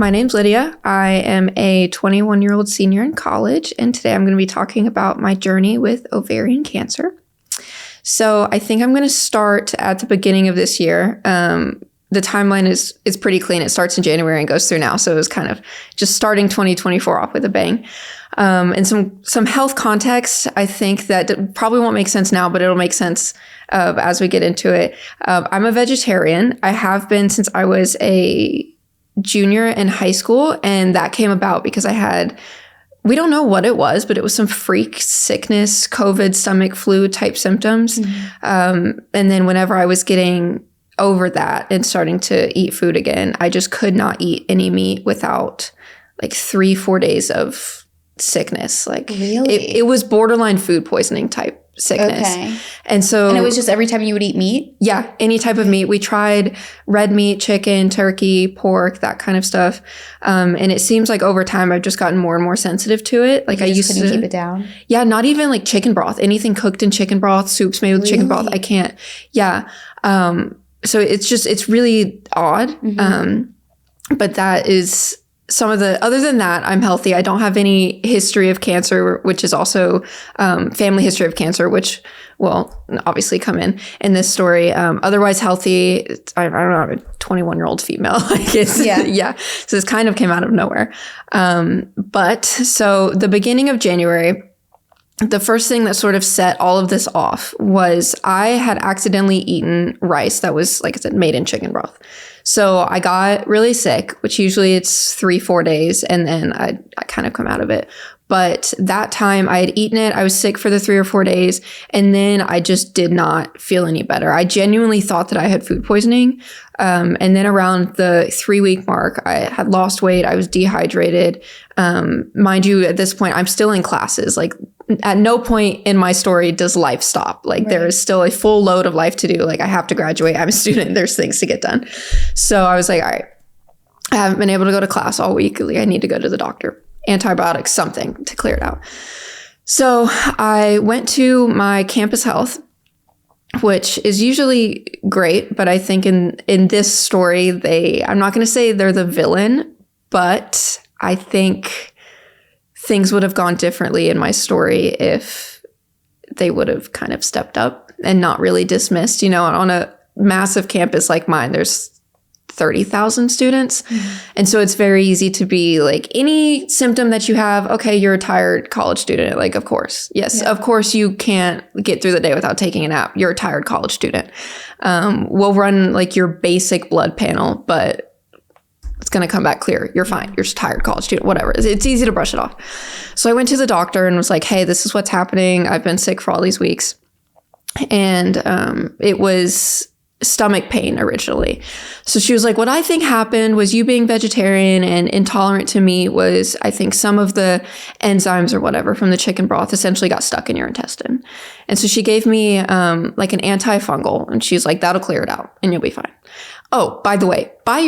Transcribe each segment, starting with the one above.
My name's Lydia. I am a 21-year-old senior in college, and today I'm going to be talking about my journey with ovarian cancer. So I think I'm going to start at the beginning of this year. The timeline is pretty clean. It starts in January and goes through now. So it was kind of just starting 2024 off with a bang. And some health context, I think that probably won't make sense now, but it'll make sense as we get into it. I'm a vegetarian. I have been since I was a junior in high school, and that came about because we don't know what it was, but it was some freak sickness, COVID, stomach flu type symptoms. Mm-hmm. And then whenever I was getting over that and starting to eat food again, I just could not eat any meat without like 3-4 days of sickness. Like really? It was borderline food poisoning type sickness. Okay. And it was just every time you would eat meat? Yeah, any type of meat. We tried red meat, chicken, turkey, pork, that kind of stuff. And it seems like over time I've just gotten more and more sensitive to it. Like I used to keep it down. Yeah, not even like chicken broth. Anything cooked in chicken broth, soups made with chicken broth, I can't. Yeah. So it's really odd. Mm-hmm. But that is some of the, other than that, I'm healthy. I don't have any history of cancer, which is also family history of cancer, which will obviously come in this story. Otherwise healthy. I don't know, I'm a 21-year-old female. Yeah. So this kind of came out of nowhere. But so the beginning of January, the first thing that sort of set all of this off was I had accidentally eaten rice that was, like I said, made in chicken broth. So I got really sick, which usually it's 3-4 days, and then I kind of come out of it. But that time I had eaten it. I was sick for the 3 or 4 days, and then I just did not feel any better. I genuinely thought that I had food poisoning. And then around the 3-week mark, I had lost weight. I was dehydrated. Mind you, at this point, I'm still in classes. Like at no point in my story does life stop. Like there is still a full load of life to do. Like I have to graduate. I'm a student. There's things to get done. So I was like, all right, I haven't been able to go to class all week. Like, I need to go to the doctor. Antibiotics, something to clear it out. So I went to my campus health, which is usually great. But I think in this story, I'm not going to say they're the villain, but I think things would have gone differently in my story if they would have kind of stepped up and not really dismissed. You know, on a massive campus like mine, there's 30,000 students. Mm-hmm. And so it's very easy to be like, any symptom that you have, okay, you're a tired college student. Like, of course. Yes, of course you can't get through the day without taking a nap. You're a tired college student. We'll run like your basic blood panel, but it's going to come back clear. You're fine. You're just a tired college student, whatever. It's easy to brush it off. So I went to the doctor and was like, hey, this is what's happening. I've been sick for all these weeks. And it was stomach pain originally. So she was like, what I think happened was you being vegetarian and intolerant to meat was, I think some of the enzymes or whatever from the chicken broth essentially got stuck in your intestine. And so she gave me like an antifungal, and she's like, that'll clear it out and you'll be fine. Oh, by the way, while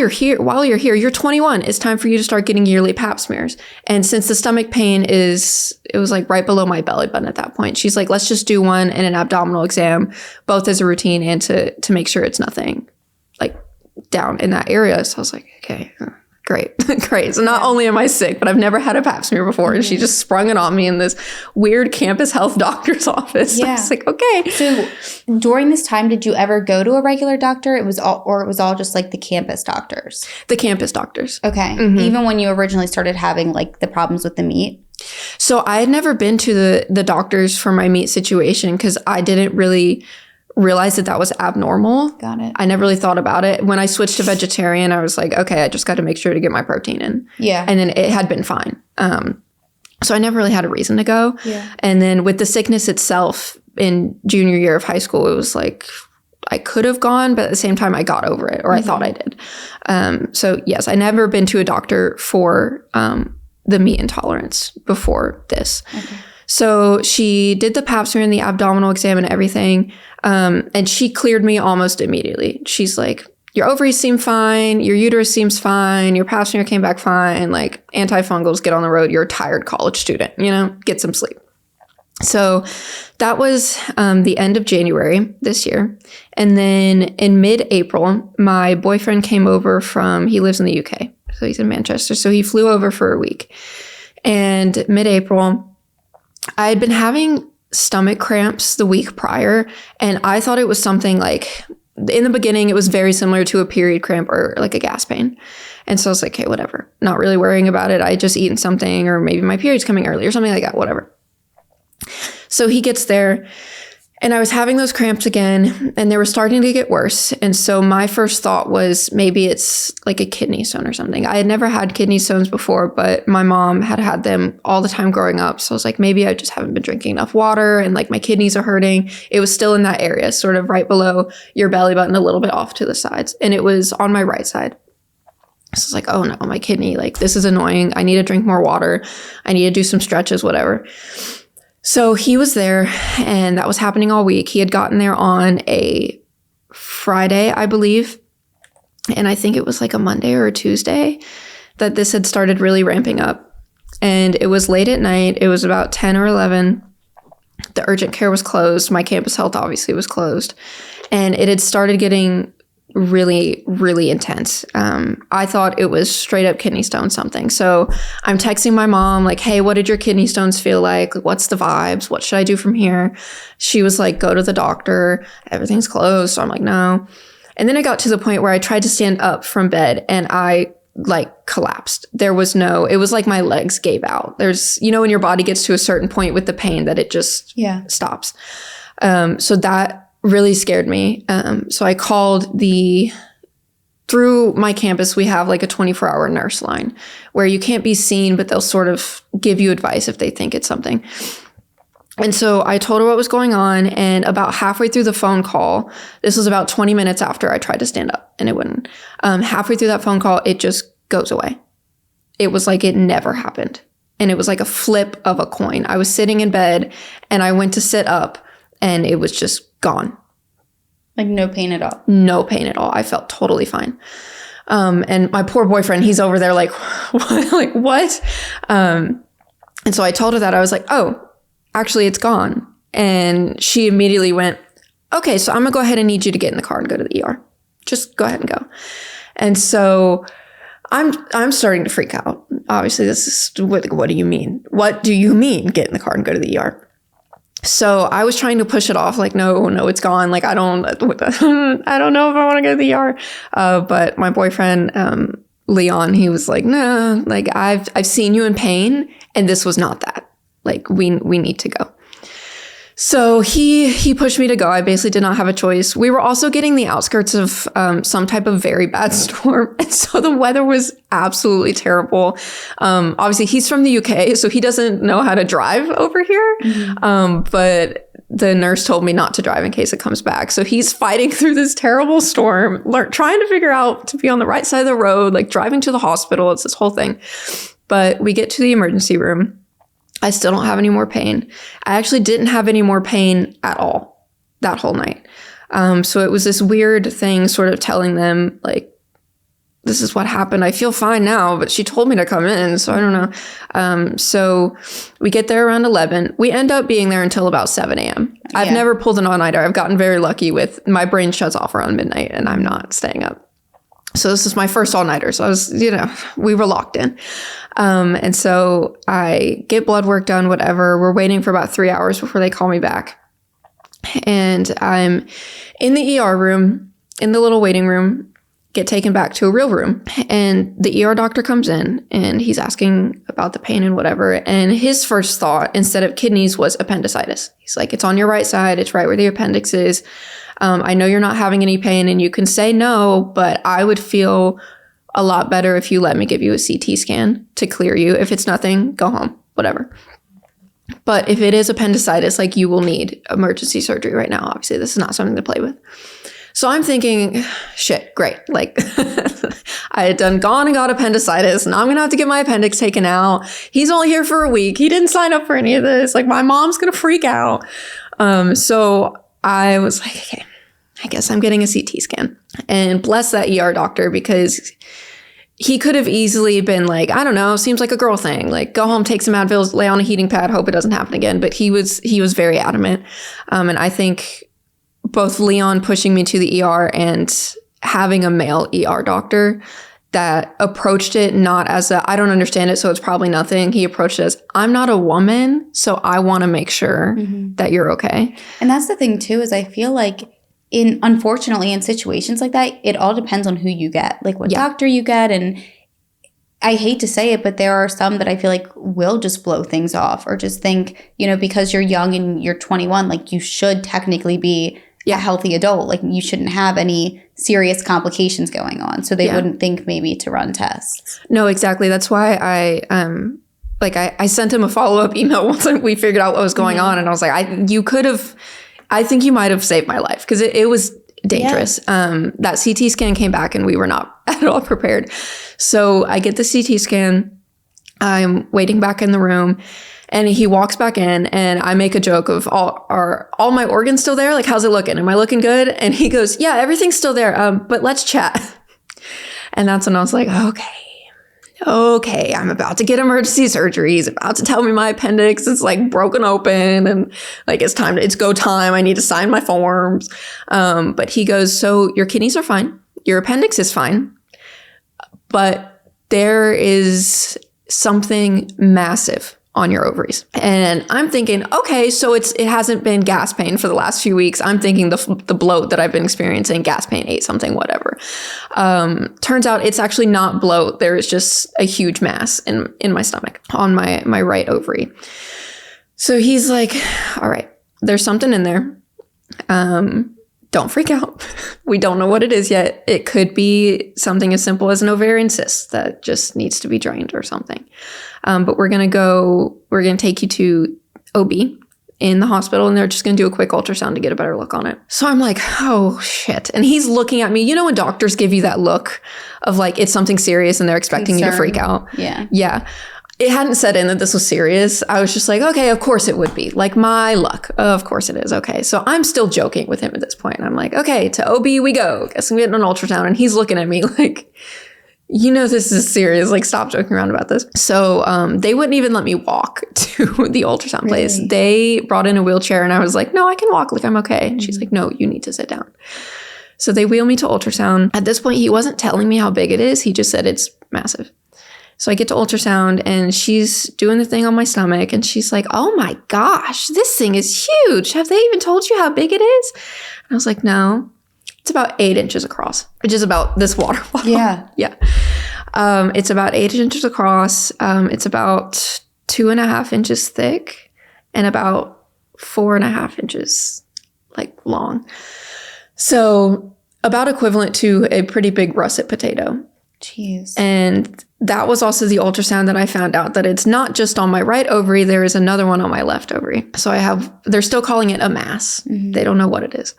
you're here, you're 21, it's time for you to start getting yearly pap smears. And since the stomach pain it was like right below my belly button at that point, she's like, let's just do one and an abdominal exam, both as a routine and to make sure it's nothing like down in that area. So I was like, okay, great. So not only am I sick, but I've never had a pap smear before. Mm-hmm. And she just sprung it on me in this weird campus health doctor's office. Yeah. I was like, okay. So during this time, did you ever go to a regular doctor? It was all just like the campus doctors? The campus doctors. Okay. Mm-hmm. Even when you originally started having like the problems with the meat? So I had never been to the doctors for my meat situation because I didn't really realized that was abnormal. Got it. I never really thought about it. When I switched to vegetarian, I was like, okay, I just got to make sure to get my protein in. Yeah. And then it had been fine. So I never really had a reason to go. Yeah. And then with the sickness itself in junior year of high school, it was like, I could have gone, but at the same time I got over it, or I thought I did. So yes, I never been to a doctor for the meat intolerance before this. Okay. So she did the pap smear and the abdominal exam and everything. And she cleared me almost immediately. She's like, your ovaries seem fine. Your uterus seems fine. Your pap smear came back fine. Like antifungals, get on the road. You're a tired college student, get some sleep. So that was the end of January this year. And then in mid-April, my boyfriend came over he lives in the UK. So he's in Manchester. So he flew over for a week. And mid-April, I had been having stomach cramps the week prior. And I thought it was something like, in the beginning, it was very similar to a period cramp or like a gas pain. And so I was like, okay, whatever. Not really worrying about it. I had just eaten something, or maybe my period's coming early or something like that, whatever. So he gets there, and I was having those cramps again, and they were starting to get worse. And so my first thought was maybe it's like a kidney stone or something. I had never had kidney stones before, but my mom had had them all the time growing up. So I was like, maybe I just haven't been drinking enough water, and like my kidneys are hurting. It was still in that area, sort of right below your belly button, a little bit off to the sides. And it was on my right side. So I was like, oh no, my kidney, like this is annoying. I need to drink more water. I need to do some stretches, whatever. So he was there, and that was happening all week. He had gotten there on a Friday, I believe. And I think it was like a Monday or a Tuesday that this had started really ramping up. And it was late at night. It was about 10 or 11. The urgent care was closed. My campus health obviously was closed. And it had started getting really, really intense. I thought it was straight up kidney stone something. So I'm texting my mom like, hey, what did your kidney stones feel like? What's the vibes? What should I do from here? She was like, go to the doctor. Everything's closed. So I'm like, no. And then I got to the point where I tried to stand up from bed, and I like collapsed. It was like my legs gave out. There's, when your body gets to a certain point with the pain that it just stops. So that really scared me. So I called through my campus, we have like a 24-hour nurse line where you can't be seen, but they'll sort of give you advice if they think it's something. And so I told her what was going on, and about halfway through the phone call, this was about 20 minutes after I tried to stand up and it wouldn't. Halfway through that phone call, it just goes away. It was like it never happened. And it was like a flip of a coin. I was sitting in bed and I went to sit up, and it was just gone. Like no pain at all? No pain at all. I felt totally fine. And my poor boyfriend, he's over there like, what? Like, what? And so I told her that. I was like, oh, actually, it's gone. And she immediately went, okay, so I'm going to go ahead and need you to get in the car and go to the ER. Just go ahead and go. And so I'm starting to freak out. Obviously, this is, what do you mean? What do you mean get in the car and go to the ER? So I was trying to push it off, like, no, it's gone. Like, I don't know if I want to go to the ER. But my boyfriend, Leon, he was like, no, like I've seen you in pain, and this was not that. Like, we need to go. So he pushed me to go. I basically did not have a choice. We were also getting the outskirts of some type of very bad storm. And so the weather was absolutely terrible. Obviously, he's from the UK, so he doesn't know how to drive over here. Mm-hmm. But the nurse told me not to drive in case it comes back. So he's fighting through this terrible storm, trying to figure out to be on the right side of the road, like driving to the hospital. It's this whole thing. But we get to the emergency room. I still don't have any more pain. I actually didn't have any more pain at all that whole night. So it was this weird thing sort of telling them, like, this is what happened. I feel fine now, but she told me to come in, so I don't know. So we get there around 11. We end up being there until about 7 a.m. I've never pulled an all-nighter. I've gotten very lucky with my brain shuts off around midnight, and I'm not staying up. So this is my first all-nighter. So I was, we were locked in. And so I get blood work done, whatever. We're waiting for about 3 hours before they call me back. And I'm in the ER room, in the little waiting room, get taken back to a real room. And the ER doctor comes in, and he's asking about the pain and whatever. And his first thought, instead of kidneys, was appendicitis. He's like, it's on your right side. It's right where the appendix is. I know you're not having any pain, and you can say no, but I would feel a lot better if you let me give you a CT scan to clear you. If it's nothing, go home, whatever. But if it is appendicitis, like, you will need emergency surgery right now. Obviously, this is not something to play with. So I'm thinking, shit, great. Like, I had gone and got appendicitis. Now I'm going to have to get my appendix taken out. He's only here for a week. He didn't sign up for any of this. Like, my mom's going to freak out. So I was like, okay, I guess I'm getting a CT scan. And bless that ER doctor, because he could have easily been like, I don't know, seems like a girl thing. Like, go home, take some Advil, lay on a heating pad, hope it doesn't happen again. But he was very adamant. And I think both Leon pushing me to the ER and having a male ER doctor, that approached it not as I don't understand it, so it's probably nothing. He approached it as, I'm not a woman, so I want to make sure that you're okay. And that's the thing too, is I feel like unfortunately in situations like that, it all depends on who you get, like what doctor you get. And I hate to say it, but there are some that I feel like will just blow things off or just think, you know, because you're young and you're 21, like you should technically be a healthy adult. Like you shouldn't have any serious complications going on. So they wouldn't think maybe to run tests. No, exactly. That's why I sent him a follow-up email once we figured out what was going on. And I was like, I think you might have saved my life, because it was dangerous. That CT scan came back and we were not at all prepared. So I get the CT scan. I'm waiting back in the room. And he walks back in, and I make a joke of, are all my organs still there? Like, how's it looking? Am I looking good? And he goes, yeah, everything's still there. But let's chat. And that's when I was like, okay, I'm about to get emergency surgery. He's about to tell me my appendix is like broken open, and like it's go time. I need to sign my forms. But he goes, so your kidneys are fine. Your appendix is fine. But there is something massive on your ovaries. And I'm thinking, okay, so it hasn't been gas pain for the last few weeks. I'm thinking the bloat that I've been experiencing, gas pain, ate something, whatever. Turns out it's actually not bloat. There is just a huge mass in my stomach on my right ovary. So he's like, all right, there's something in there. Don't freak out. We don't know what it is yet. It could be something as simple as an ovarian cyst that just needs to be drained or something. But we're going to take you to OB in the hospital, and they're just going to do a quick ultrasound to get a better look on it. So I'm like, oh shit. And he's looking at me. You know when doctors give you that look of like, it's something serious and they're expecting you to freak out? Yeah. Yeah. It hadn't set in that this was serious. I was just like, okay, of course it would be. Like my luck. Of course it is. Okay. So I'm still joking with him at this point. I'm like, okay, to OB we go. Guess I'm getting an ultrasound. And he's looking at me like, you know, this is serious. Like, stop joking around about this. So they wouldn't even let me walk to the ultrasound place. They brought in a wheelchair, and I was like, no, I can walk. Like, I'm okay. And she's like, no, you need to sit down. So they wheel me to ultrasound. At this point, he wasn't telling me how big it is. He just said it's massive. So I get to ultrasound, and she's doing the thing on my stomach, and she's like, oh my gosh, this thing is huge. Have they even told you how big it is? And I was like, no. It's about 8 inches across, which is about this water bottle. Yeah. Yeah. It's about 8 inches across. It's about 2.5 inches thick and about 4.5 inches like long. So about equivalent to a pretty big russet potato. Jeez. And that was also the ultrasound that I found out that it's not just on my right ovary. There is another one on my left ovary. So they're still calling it a mass. They don't know what it is.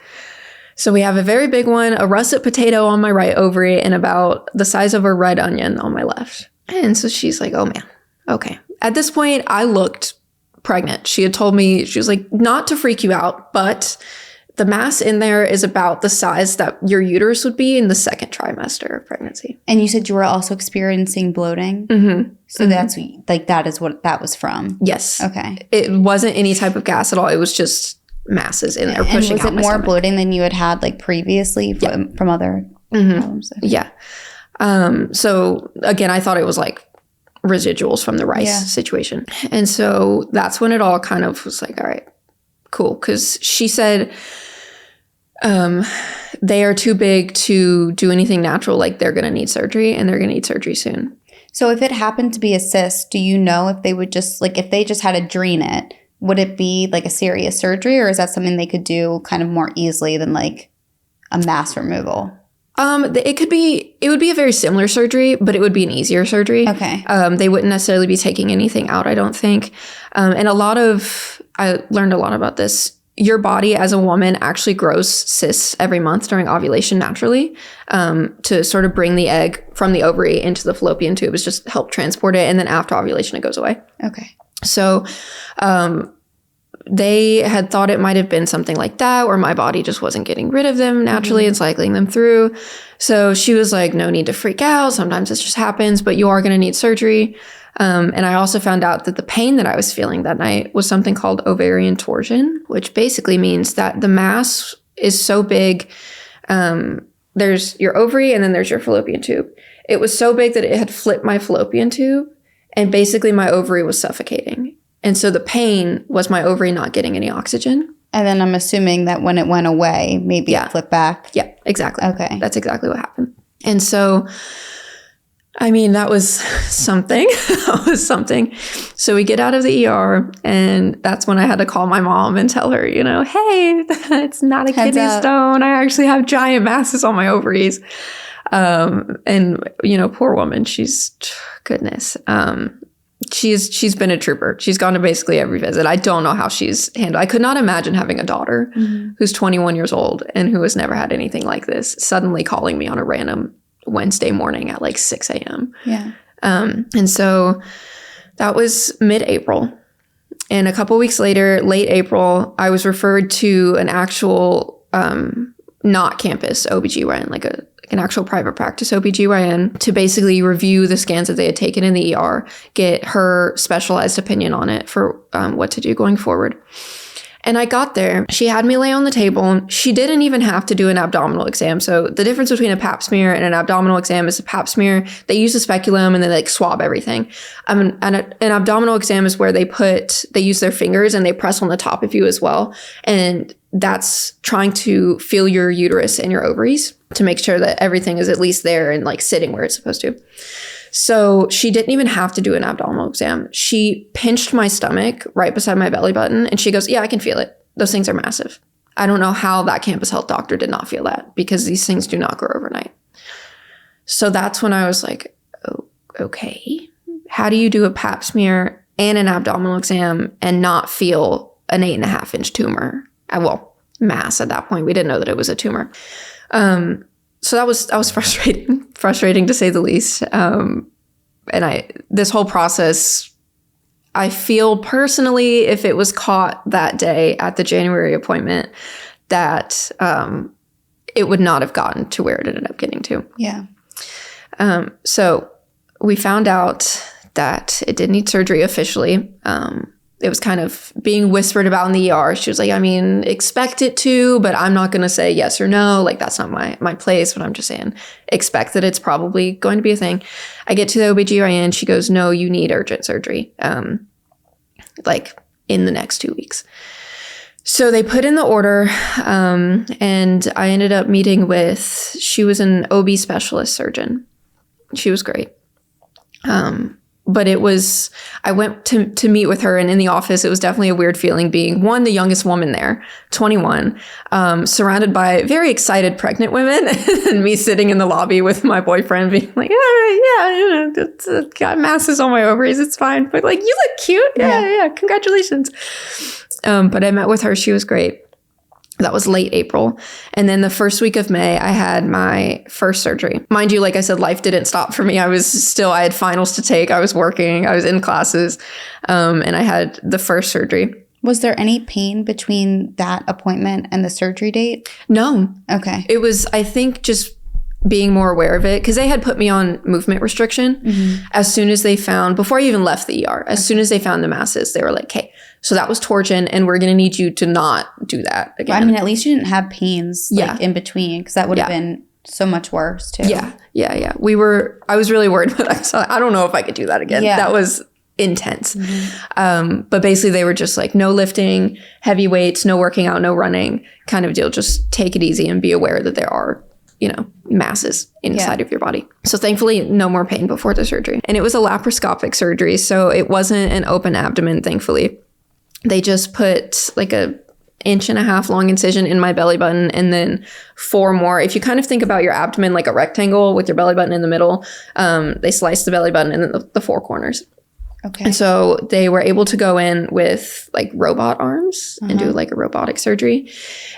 So we have a very big one, a russet potato on my right ovary, and about the size of a red onion on my left. And so she's like, oh man, okay. At this point, I looked pregnant. She had told me, she was like, not to freak you out, but the mass in there is about the size that your uterus would be in the second trimester of pregnancy. And you said you were also experiencing bloating? Mm-hmm. So that's like, that is what that was from? Yes. Okay. It wasn't any type of gas at all. It was just masses in there pushing out. And was it more bloating than you had like previously from other problems? Okay. Yeah. So again, I thought it was like residuals from the rice situation. And so that's when it all kind of was like, all right, cool. Because she said they are too big to do anything natural. Like they're going to need surgery, and they're going to need surgery soon. So if it happened to be a cyst, do you know if they would just like, if they just had to drain it, would it be like a serious surgery, or is that something they could do kind of more easily than like a mass removal? It would be a very similar surgery, but it would be an easier surgery. Okay. They wouldn't necessarily be taking anything out, I don't think. And I learned a lot about this. Your body as a woman actually grows cysts every month during ovulation naturally, to sort of bring the egg from the ovary into the fallopian tube, is just help transport it. And then after ovulation, it goes away. Okay. So they had thought it might have been something like that, where my body just wasn't getting rid of them naturally and cycling them through. So she was like, no need to freak out. Sometimes this just happens, but you are going to need surgery. And I also found out that the pain that I was feeling that night was something called ovarian torsion, which basically means that the mass is so big there's your ovary and then there's your fallopian tube. It was so big that it had flipped my fallopian tube, and basically my ovary was suffocating. And so the pain was my ovary not getting any oxygen. And then I'm assuming that when it went away, maybe it flipped back. Yeah, exactly. Okay. That's exactly what happened. And so, I mean, that was something. That was something. So we get out of the ER, and that's when I had to call my mom and tell her, you know, hey, it's not a kidney stone. I actually have giant masses on my ovaries. And, you know, poor woman, goodness. She's been a trooper. She's gone to basically every visit. I don't know how she's handled. I could not imagine having a daughter who's 21 years old and who has never had anything like this suddenly calling me on a random Wednesday morning at like 6 a.m. Yeah. And so that was mid-April. And a couple weeks later, late April, I was referred to an actual, not campus OBGYN, like an actual private practice OBGYN, to basically review the scans that they had taken in the ER, get her specialized opinion on it for what to do going forward. And I got there. She had me lay on the table. She didn't even have to do an abdominal exam. So the difference between a pap smear and an abdominal exam is a pap smear, they use a speculum and then they like swab everything. And an abdominal exam is where they use their fingers and they press on the top of you as well. And that's trying to feel your uterus and your ovaries to make sure that everything is at least there and like sitting where it's supposed to. So she didn't even have to do an abdominal exam. She pinched my stomach right beside my belly button and she goes, yeah, I can feel it. Those things are massive. I don't know how that campus health doctor did not feel that, because these things do not grow overnight. So that's when I was like, oh, okay, how do you do a pap smear and an abdominal exam and not feel an 8.5-inch tumor? Well, mass at that point. We didn't know that it was a tumor. So that was frustrating to say the least. And this whole process, I feel personally, if it was caught that day at the January appointment, that it would not have gotten to where it ended up getting to. Yeah. So we found out that it did need surgery officially. It was kind of being whispered about in the ER. She was like, I mean, expect it to, but I'm not going to say yes or no. Like, that's not my place, but I'm just saying, expect that it's probably going to be a thing. I get to the OBGYN. She goes, no, you need urgent surgery, like in the next 2 weeks. So they put in the order, and I ended up meeting she was an OB specialist surgeon. She was great. But I went to meet with her, and in the office, it was definitely a weird feeling being, one, the youngest woman there, 21, surrounded by very excited pregnant women, and me sitting in the lobby with my boyfriend being like, it's got masses on my ovaries, it's fine. But like, you look cute. Yeah, congratulations. But I met with her. She was great. That was late April. And then the first week of May, I had my first surgery. Mind you, like I said, life didn't stop for me. I had finals to take. I was working. I was in classes. And I had the first surgery. Was there any pain between that appointment and the surgery date? No. Okay. It was, I think, just being more aware of it, because they had put me on movement restriction as soon as they found, before I even left the ER, as soon as they found the masses, they were like, hey, so that was torsion, and we're going to need you to not do that again. Well, I mean, at least you didn't have pains in between, because that would have been so much worse too. Yeah. I was really worried, but I don't know if I could do that again. Yeah. That was intense. But basically they were just like, no lifting, heavy weights, no working out, no running kind of deal. Just take it easy and be aware that there are, masses inside of your body. So thankfully, no more pain before the surgery. And it was a laparoscopic surgery, so it wasn't an open abdomen, thankfully. They just put like a 1.5 inch long incision in my belly button, and then 4 more. If you kind of think about your abdomen like a rectangle with your belly button in the middle, they sliced the belly button and then the 4 corners. Okay. And so they were able to go in with like robot arms and do like a robotic surgery.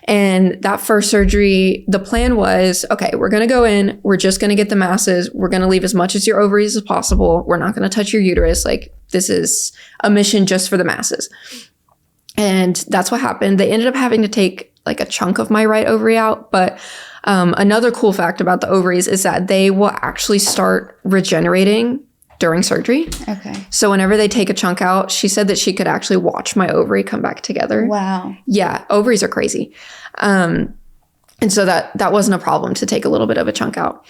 And that first surgery, the plan was, okay, we're going to go in, we're just going to get the masses. We're going to leave as much as your ovaries as possible. We're not going to touch your uterus. Like, this is a mission just for the masses. And that's what happened. They ended up having to take like a chunk of my right ovary out. But another cool fact about the ovaries is that they will actually start regenerating during surgery. Okay. So whenever they take a chunk out, she said that she could actually watch my ovary come back together. Wow. Yeah. Ovaries are crazy. And so that wasn't a problem to take a little bit of a chunk out.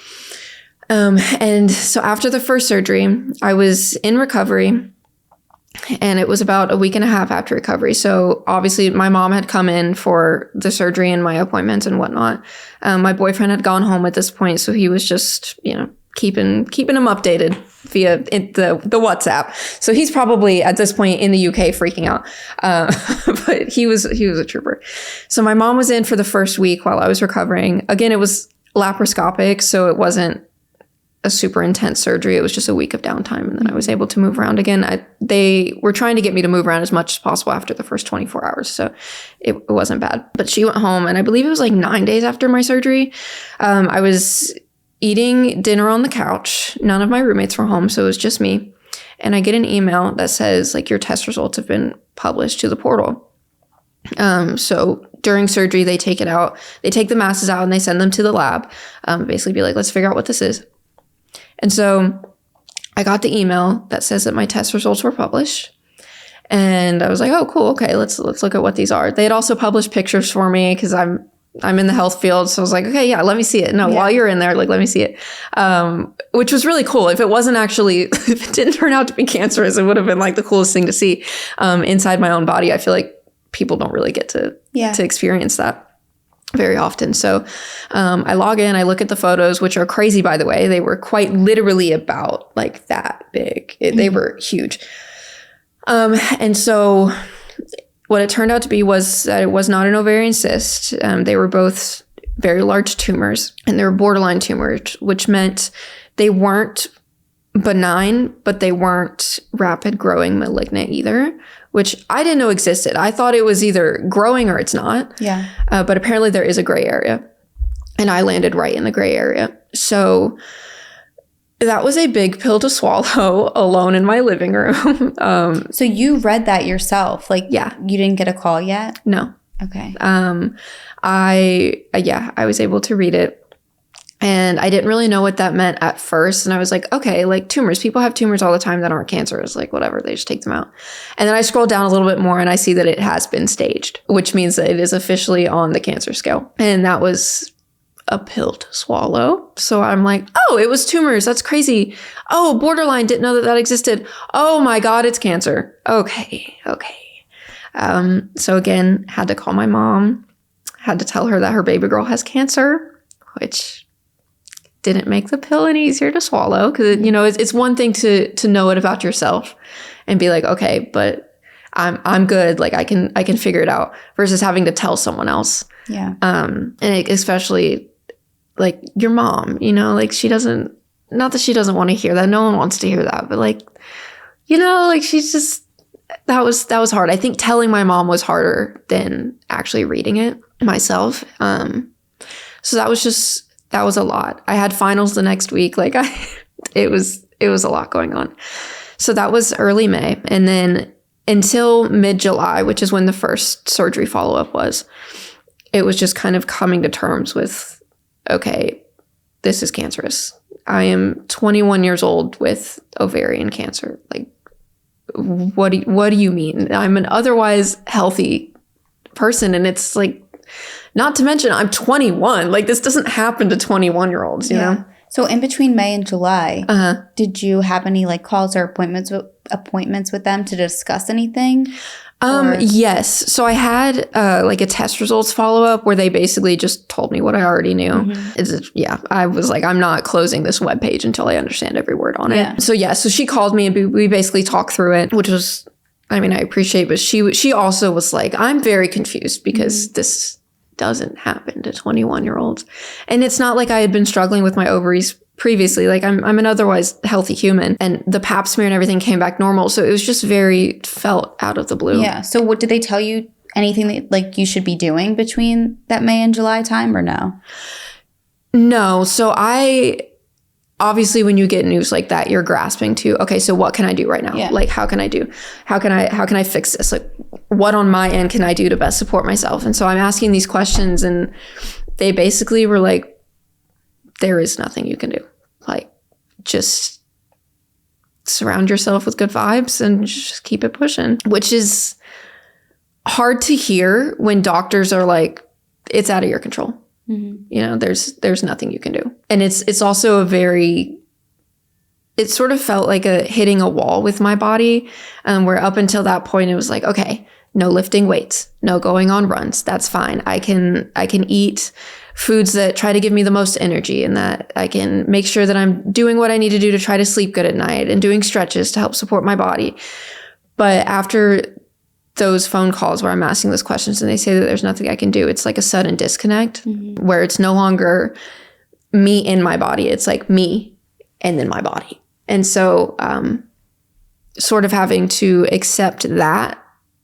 And so after the first surgery, I was in recovery, and it was about a week and a half after recovery. So obviously my mom had come in for the surgery and my appointments and whatnot. My boyfriend had gone home at this point, so he was just, keeping him updated via the WhatsApp. So he's probably at this point in the UK freaking out. But he was a trooper. So my mom was in for the first week while I was recovering. Again, it was laparoscopic, so it wasn't a super intense surgery. It was just a week of downtime, and then I was able to move around again. They were trying to get me to move around as much as possible after the first 24 hours, so it wasn't bad. But she went home, and I believe it was like 9 days after my surgery. I was eating dinner on the couch. None of my roommates were home, so it was just me. And I get an email that says, like, your test results have been published to the portal. So during surgery, they take it out. They take the masses out and they send them to the lab. Basically be like, let's figure out what this is. And so I got the email that says that my test results were published. And I was like, oh, cool. Okay, let's look at what these are. They had also published pictures for me because I'm in the health field. So I was like, okay, yeah, let me see it. No, while you're in there, like, let me see it. Which was really cool. If it didn't turn out to be cancerous, it would have been like the coolest thing to see inside my own body. I feel like people don't really get to experience that very often. So I log in, I look at the photos, which are crazy, by the way. They were quite literally about like that big. They were huge. And so what it turned out to be was that it was not an ovarian cyst. They were both very large tumors, and they were borderline tumors, which meant they weren't benign, but they weren't rapid growing malignant either, which I didn't know existed. I thought it was either growing or it's not. Yeah. But apparently there is a gray area, and I landed right in the gray area. So that was a big pill to swallow alone in my living room. So you read that yourself? Like, yeah. You didn't get a call yet? No. Okay. I was able to read it. And I didn't really know what that meant at first. And I was like, okay, like tumors. People have tumors all the time that aren't cancerous. Like, whatever, they just take them out. And then I scroll down a little bit more and I see that it has been staged, which means that it is officially on the cancer scale. And that was a pill to swallow. So I'm like, oh, it was tumors. That's crazy. Oh, borderline, didn't know that existed. Oh my God, it's cancer. Okay. So again, had to call my mom, had to tell her that her baby girl has cancer, which didn't make the pill any easier to swallow, because it's one thing to know it about yourself and be like, okay, but I'm good, like I can figure it out, versus having to tell someone else. Yeah. And especially like your mom, like she doesn't, not that she doesn't want to hear that, no one wants to hear that, but like, like she's just, that was hard. I think telling my mom was harder than actually reading it myself. So that was a lot. I had finals the next week. Like it was a lot going on. So that was early May. And then until mid-July, which is when the first surgery follow-up was, it was just kind of coming to terms with, okay, this is cancerous. I am 21 years old with ovarian cancer. Like, what do you mean? I'm an otherwise healthy person. And it's like, not to mention I'm 21. Like, this doesn't happen to 21-year-olds, you know? So in between May and July, did you have any like calls or appointments with them to discuss anything? Yes. So I had like a test results follow-up where they basically just told me what I already knew. Mm-hmm. I was like, I'm not closing this webpage until I understand every word on it. So she called me and we basically talked through it, which was, I mean, I appreciate, but she also was like, I'm very confused because this doesn't happen to 21-year-olds. And it's not like I had been struggling with my ovaries previously. Like I'm an otherwise healthy human, and the pap smear and everything came back normal. So it was just felt out of the blue. Yeah. So what did they tell you, anything that like you should be doing between that May and July time, or no? No. So obviously when you get news like that, you're grasping to, okay, so what can I do right now? Yeah. Like, how can I fix this? Like, what on my end can I do to best support myself? And so I'm asking these questions, and they basically were like, there is nothing you can do. Like, just surround yourself with good vibes and just keep it pushing, which is hard to hear when doctors are like, it's out of your control. You know, there's nothing you can do. And it's also it sort of felt like hitting a wall with my body, where up until that point, it was like, okay, no lifting weights, no going on runs. That's fine. I can eat foods that try to give me the most energy, and that I can make sure that I'm doing what I need to do to try to sleep good at night, and doing stretches to help support my body. But after those phone calls where I'm asking those questions and they say that there's nothing I can do, it's like a sudden disconnect where it's no longer me in my body. It's like me and then my body. And so sort of having to accept that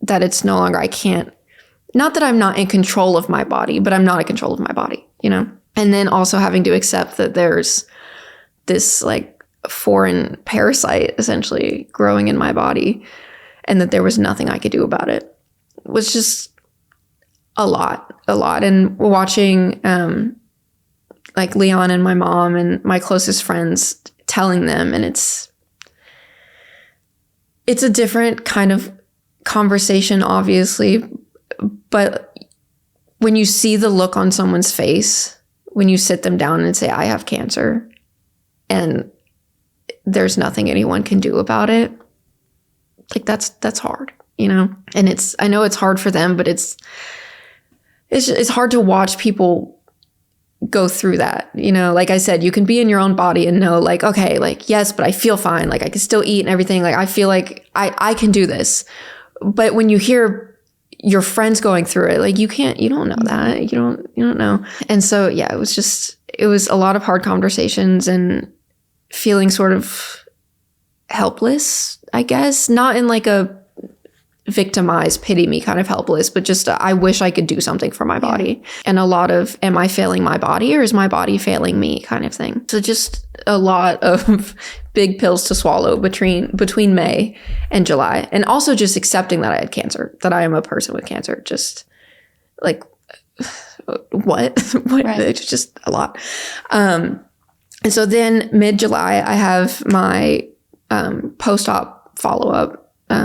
it's no longer, I can't, not that I'm not in control of my body, but I'm not in control of my body, you know? And then also having to accept that there's this like foreign parasite essentially growing in my body, and that there was nothing I could do about it. It was just a lot. And watching like Leon and my mom and my closest friends telling them, and it's a different kind of conversation, obviously, but when you see the look on someone's face, when you sit them down and say, I have cancer, and there's nothing anyone can do about it, like that's hard, you know? And I know it's hard for them, but it's hard to watch people go through that, you know? Like I said, you can be in your own body and know like, okay, like, yes, but I feel fine. Like I can still eat and everything. Like I feel like I can do this. But when you hear your friends going through it, like you don't know that. You don't know. And so, yeah, it was a lot of hard conversations and feeling sort of helpless, I guess, not in like a victimized, pity me kind of helpless, but just I wish I could do something for my body. And a lot of, am I failing my body or is my body failing me kind of thing. So just a lot of big pills to swallow between May and July. And also just accepting that I had cancer, that I am a person with cancer. Just like, what? Right. It's just a lot. And so then mid-July, I have my post-op follow-up,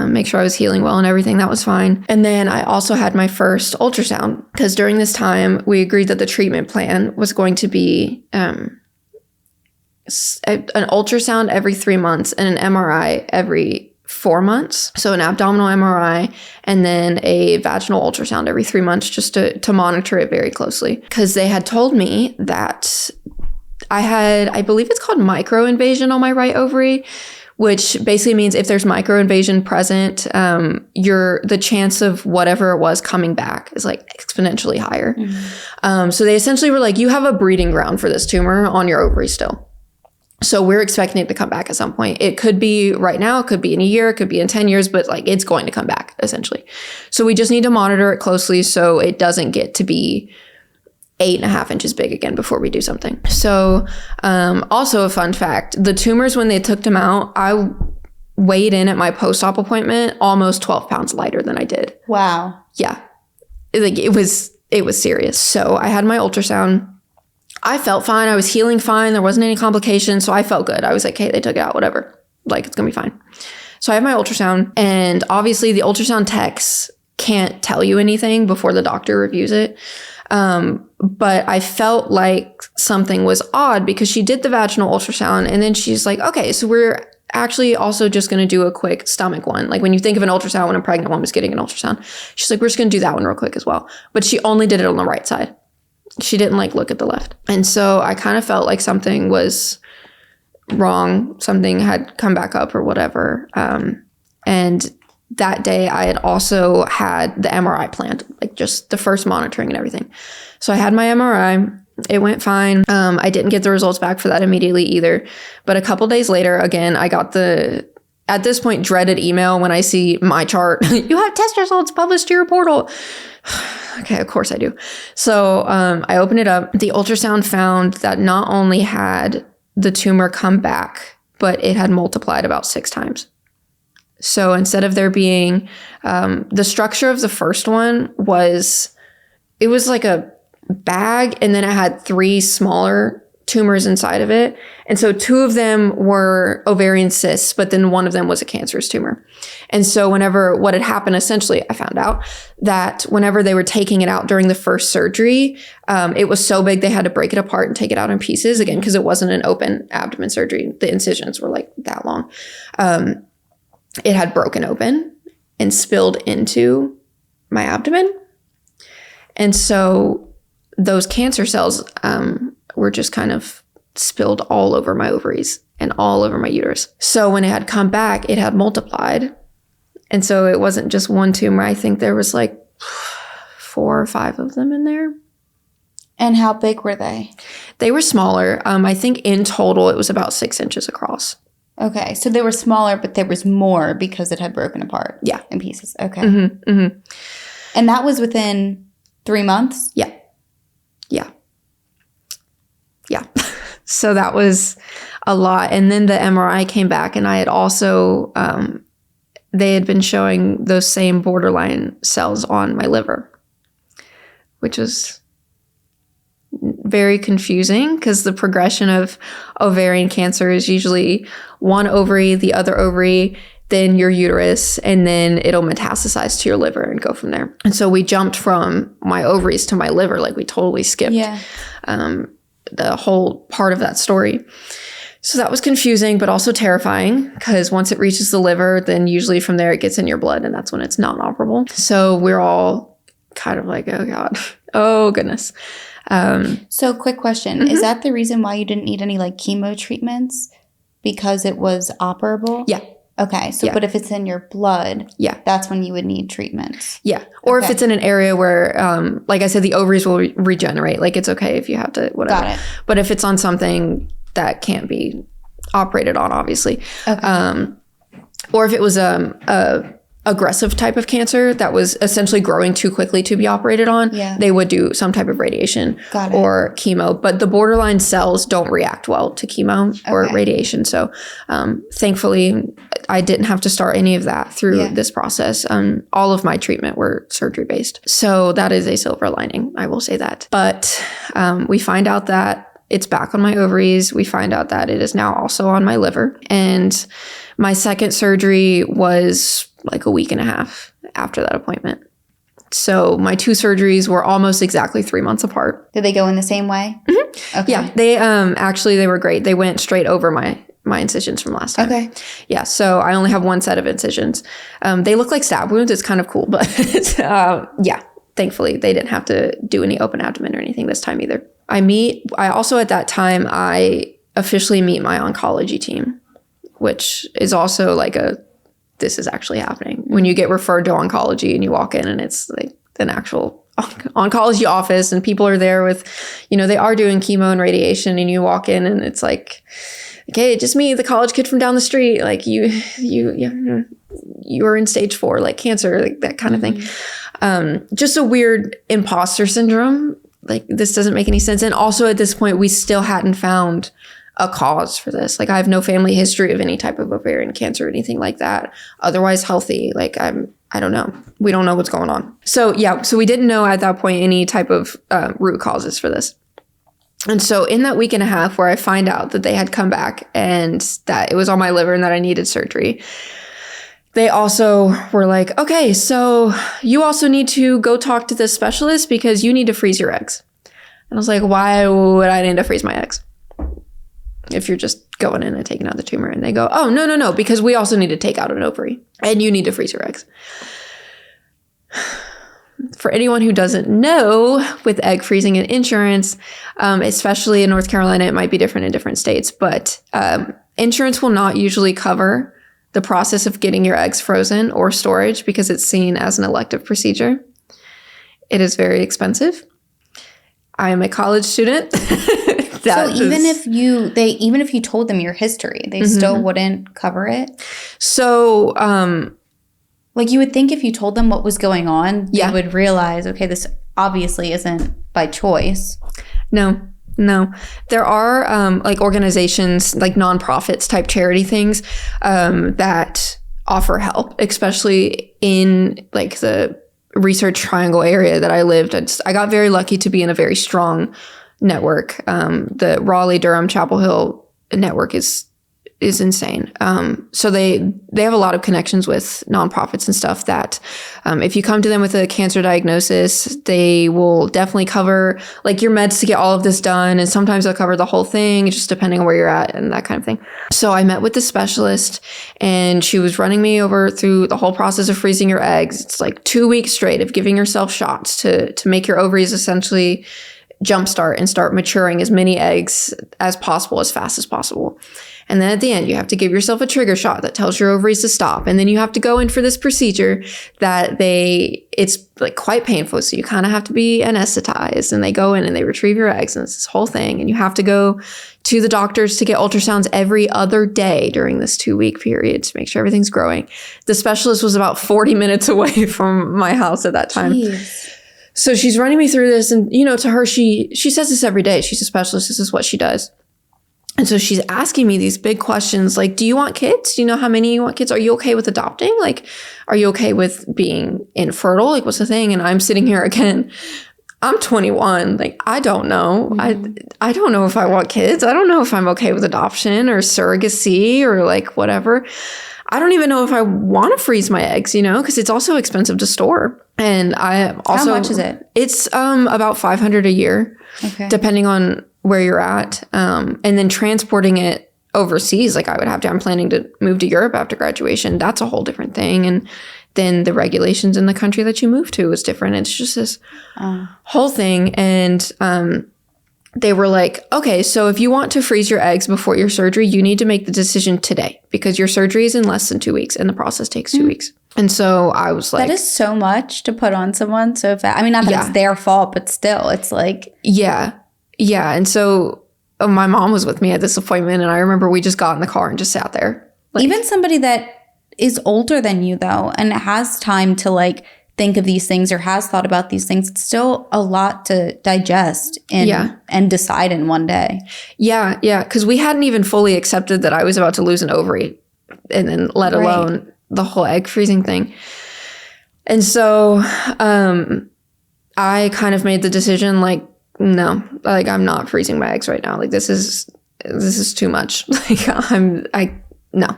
make sure I was healing well and everything. That was fine. And then I also had my first ultrasound, because during this time, we agreed that the treatment plan was going to be an ultrasound every 3 months and an MRI every 4 months. So an abdominal MRI and then a vaginal ultrasound every 3 months, just to monitor it very closely. Because they had told me that I believe it's called microinvasion on my right ovary, which basically means if there's microinvasion present, the chance of whatever it was coming back is like exponentially higher. So they essentially were like, you have a breeding ground for this tumor on your ovary still. So we're expecting it to come back at some point. It could be right now, it could be in a year, it could be in 10 years, but like it's going to come back essentially. So we just need to monitor it closely so it doesn't get to be 8.5 inches big again before we do something. So also a fun fact, the tumors, when they took them out, I weighed in at my post-op appointment almost 12 pounds lighter than I did. Wow. Yeah. It was serious. So I had my ultrasound. I felt fine. I was healing fine. There wasn't any complications. So I felt good. I was like, hey, they took it out, whatever. Like, it's going to be fine. So I have my ultrasound, and obviously the ultrasound techs can't tell you anything before the doctor reviews it. But I felt like something was odd because she did the vaginal ultrasound and then she's like, okay, so we're actually also just going to do a quick stomach one. Like when you think of an ultrasound, when a pregnant woman is getting an ultrasound, she's like, we're just going to do that one real quick as well. But she only did it on the right side. She didn't like look at the left. And so I kind of felt like something was wrong. Something had come back up or whatever. And that day I had also had the MRI planned, like just the first monitoring and everything. So I had my MRI. It went fine. I didn't get the results back for that immediately either. But a couple days later, again, I got the, at this point, dreaded email when I see my chart. You have test results published to your portal. Okay, of course I do. So I opened it up. The ultrasound found that not only had the tumor come back, but it had multiplied about 6 times. So instead of there being, the structure of the first one was, it was like a bag, and then it had 3 smaller tumors inside of it. And so 2 of them were ovarian cysts, but then 1 of them was a cancerous tumor. And so what had happened, essentially, I found out that whenever they were taking it out during the first surgery, it was so big they had to break it apart and take it out in pieces again, because it wasn't an open abdomen surgery. The incisions were like that long. It had broken open and spilled into my abdomen. And so those cancer cells were just kind of spilled all over my ovaries and all over my uterus. So when it had come back, it had multiplied. And so it wasn't just 1 tumor. I think there was like 4 or 5 of them in there. And how big were they? They were smaller. I think in total it was about 6 inches across. Okay. So they were smaller, but there was more because it had broken apart. Yeah. In pieces. Okay. Mm-hmm, mm-hmm. And that was within 3 months? Yeah. Yeah. Yeah. So that was a lot. And then the MRI came back, and I had also, they had been showing those same borderline cells on my liver, which was very confusing because the progression of ovarian cancer is usually 1 ovary, the other ovary, then your uterus, and then it'll metastasize to your liver and go from there. And so we jumped from my ovaries to my liver, like we totally skipped the whole part of that story. So that was confusing, but also terrifying, because once it reaches the liver, then usually from there it gets in your blood, and that's when it's non-operable. So we're all kind of like, oh God, oh goodness. So quick question. Mm-hmm. Is that the reason why you didn't need any like chemo treatments? Because it was operable? Yeah. Okay. So, but if it's in your blood, that's when you would need treatments. Yeah. Or if it's in an area where, like I said, the ovaries will regenerate. Like it's okay if you have to, whatever. Got it. But if it's on something that can't be operated on, obviously. Okay. Or if it was a aggressive type of cancer that was essentially growing too quickly to be operated on, they would do some type of radiation or chemo. But the borderline cells don't react well to chemo or radiation. So thankfully, I didn't have to start any of that through this process. All of my treatment were surgery-based. So that is a silver lining, I will say that. But we find out that it's back on my ovaries. We find out that it is now also on my liver. And my second surgery was like a week and a half after that appointment. So my 2 surgeries were almost exactly 3 months apart. Did they go in the same way? Mm-hmm. Okay. Yeah, they actually, they were great. They went straight over my incisions from last time. Okay. Yeah, so I only have 1 set of incisions. They look like stab wounds. It's kind of cool, but thankfully they didn't have to do any open abdomen or anything this time either. I also at that time, I officially meet my oncology team, which is also like this is actually happening. When you get referred to oncology and you walk in and it's like an actual oncology office and people are there with, they are doing chemo and radiation, and you walk in and it's like, okay, just me, the college kid from down the street, like you were in stage 4, like cancer, like that kind of thing. Just a weird imposter syndrome. Like this doesn't make any sense. And also at this point, we still hadn't found a cause for this. Like I have no family history of any type of ovarian cancer or anything like that. Otherwise healthy. Like I don't know. We don't know what's going on. So we didn't know at that point any type of root causes for this. And so in that week and a half where I find out that they had come back and that it was on my liver and that I needed surgery, they also were like, okay, so you also need to go talk to this specialist because you need to freeze your eggs. And I was like, why would I need to freeze my eggs if you're just going in and taking out the tumor? And they go, oh, no, because we also need to take out an ovary and you need to freeze your eggs. For anyone who doesn't know, with egg freezing and insurance, especially in North Carolina, it might be different in different states, but insurance will not usually cover the process of getting your eggs frozen or storage because it's seen as an elective procedure. It is very expensive. I am a college student. So even if you told them your history, they still wouldn't cover it? So, like you would think if you told them what was going on, they would realize, okay, this obviously isn't by choice. No. There are like organizations, like nonprofits type charity things that offer help, especially in like the Research Triangle area that I lived. I got very lucky to be in a very strong network. The Raleigh-Durham Chapel Hill network is insane. So they have a lot of connections with nonprofits and stuff that if you come to them with a cancer diagnosis, they will definitely cover like your meds to get all of this done. And sometimes they'll cover the whole thing, just depending on where you're at and that kind of thing. So I met with the specialist and she was running me over through the whole process of freezing your eggs. It's like 2 weeks straight of giving yourself shots to make your ovaries essentially jumpstart and start maturing as many eggs as possible, as fast as possible. And then at the end, you have to give yourself a trigger shot that tells your ovaries to stop. And then you have to go in for this procedure that it's like quite painful. So you kind of have to be anesthetized, and they go in and they retrieve your eggs, and it's this whole thing. And you have to go to the doctors to get ultrasounds every other day during this 2-week period to make sure everything's growing. The specialist was about 40 minutes away from my house at that time. Jeez. So she's running me through this, and to her, she says this every day. She's a specialist. This is what she does. And so she's asking me these big questions like, do you want kids? Do you know how many you want kids? Are you okay with adopting? Like, are you okay with being infertile? Like, what's the thing? And I'm sitting here again. I'm 21. Like, I don't know. Mm-hmm. I don't know if I want kids. I don't know if I'm okay with adoption or surrogacy or like whatever. I don't even know if I want to freeze my eggs, because it's also expensive to store. And I also— How much is it? It's about $500 a year, depending on where you're at. And then transporting it overseas, like I'm planning to move to Europe after graduation. That's a whole different thing. And then the regulations in the country that you move to is different. It's just this whole thing. And they were like, okay, so if you want to freeze your eggs before your surgery, you need to make the decision today because your surgery is in less than 2 weeks and the process takes 2 weeks. And so I was like— that is so much to put on someone so fast. I mean, not that it's their fault, but still, it's like— Yeah. And so my mom was with me at this appointment, and I remember we just got in the car and just sat there. Like, even somebody that is older than you, though, and has time to like think of these things or has thought about these things, it's still a lot to digest and decide in one day. Yeah. Because we hadn't even fully accepted that I was about to lose an ovary, and then let alone the whole egg freezing thing. And so I kind of made the decision like, no, like I'm not freezing my eggs right now. Like this is too much. Like no.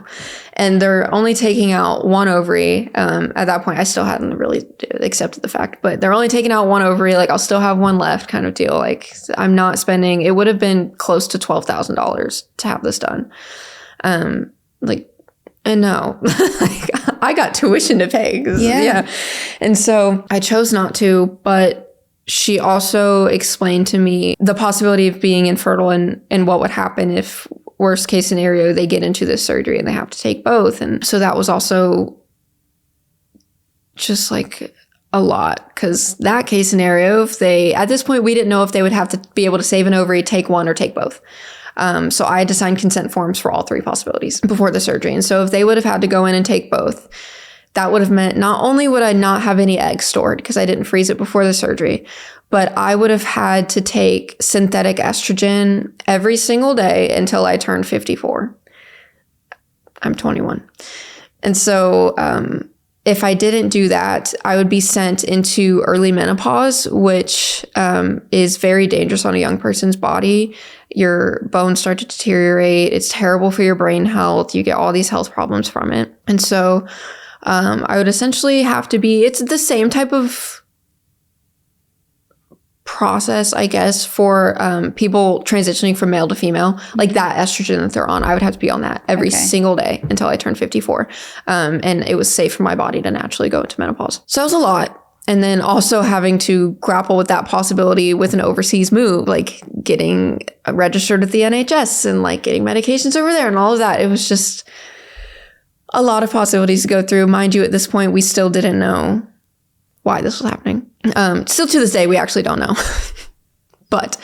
And they're only taking out one ovary. At that point, I still hadn't really accepted the fact, but they're only taking out one ovary. Like I'll still have one left kind of deal. Like I'm not spending— it would have been close to $12,000 to have this done. And no, like I got tuition to pay. Yeah. And so I chose not to, but she also explained to me the possibility of being infertile and what would happen if, worst case scenario, they get into this surgery and they have to take both. And so that was also just like a lot, because that case scenario, at this point, we didn't know if they would have to be able to save an ovary, take one, or take both. So I had to sign consent forms for all 3 possibilities before the surgery. And so if they would have had to go in and take both, that would have meant not only would I not have any eggs stored because I didn't freeze it before the surgery, but I would have had to take synthetic estrogen every single day until I turned 54. I'm 21. And so if I didn't do that, I would be sent into early menopause, which is very dangerous on a young person's body. Your bones start to deteriorate. It's terrible for your brain health. You get all these health problems from it. And so I would essentially have to be— it's the same type of process, I guess, for people transitioning from male to female, like that estrogen that they're on. I would have to be on that every single day until I turned 54. And it was safe for my body to naturally go into menopause. So it was a lot. And then also having to grapple with that possibility with an overseas move, like getting registered with the NHS and like getting medications over there and all of that. It was just a lot of possibilities to go through. Mind you, at this point, we still didn't know why this was happening. Still to this day, we actually don't know. But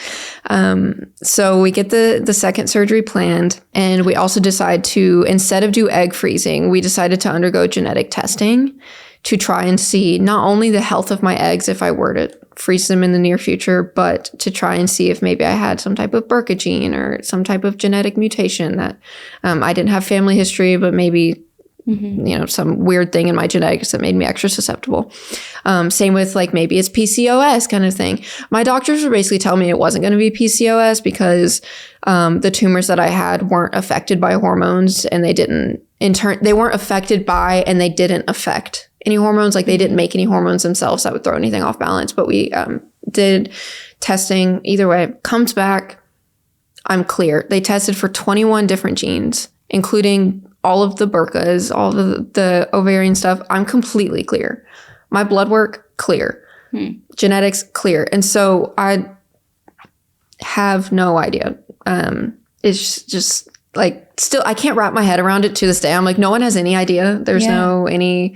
so we get the second surgery planned, and we also decide to, instead of do egg freezing, we decided to undergo genetic testing to try and see not only the health of my eggs if I were to freeze them in the near future, but to try and see if maybe I had some type of BRCA gene or some type of genetic mutation that I didn't have family history, but maybe some weird thing in my genetics that made me extra susceptible. Same with like maybe it's PCOS kind of thing. My doctors would basically tell me it wasn't going to be PCOS because the tumors that I had weren't affected by hormones, and they didn't they weren't affected by, and they didn't affect any hormones. Like they didn't make any hormones themselves that would throw anything off balance. But we did testing. Either way, comes back, I'm clear. They tested for 21 different genes, including all of the BRCAs, all of the ovarian stuff. I'm completely clear. My blood work, clear. Genetics, clear. And so I have no idea. It's just like, still, I can't wrap my head around it to this day. I'm like, no one has any idea. There's any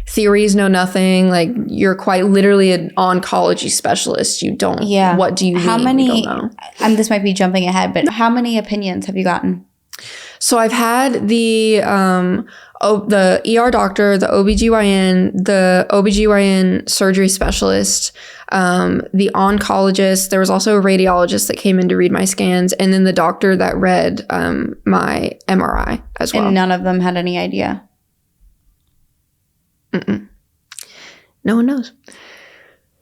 theories, no nothing. Like, you're quite literally an oncology specialist. You don't, what do you mean? How many, you don't know. This might be jumping ahead, but how many opinions have you gotten? So I've had the ER doctor, the OBGYN surgery specialist, the oncologist. There was also a radiologist that came in to read my scans, and then the doctor that read my MRI as well. And none of them had any idea? No one knows.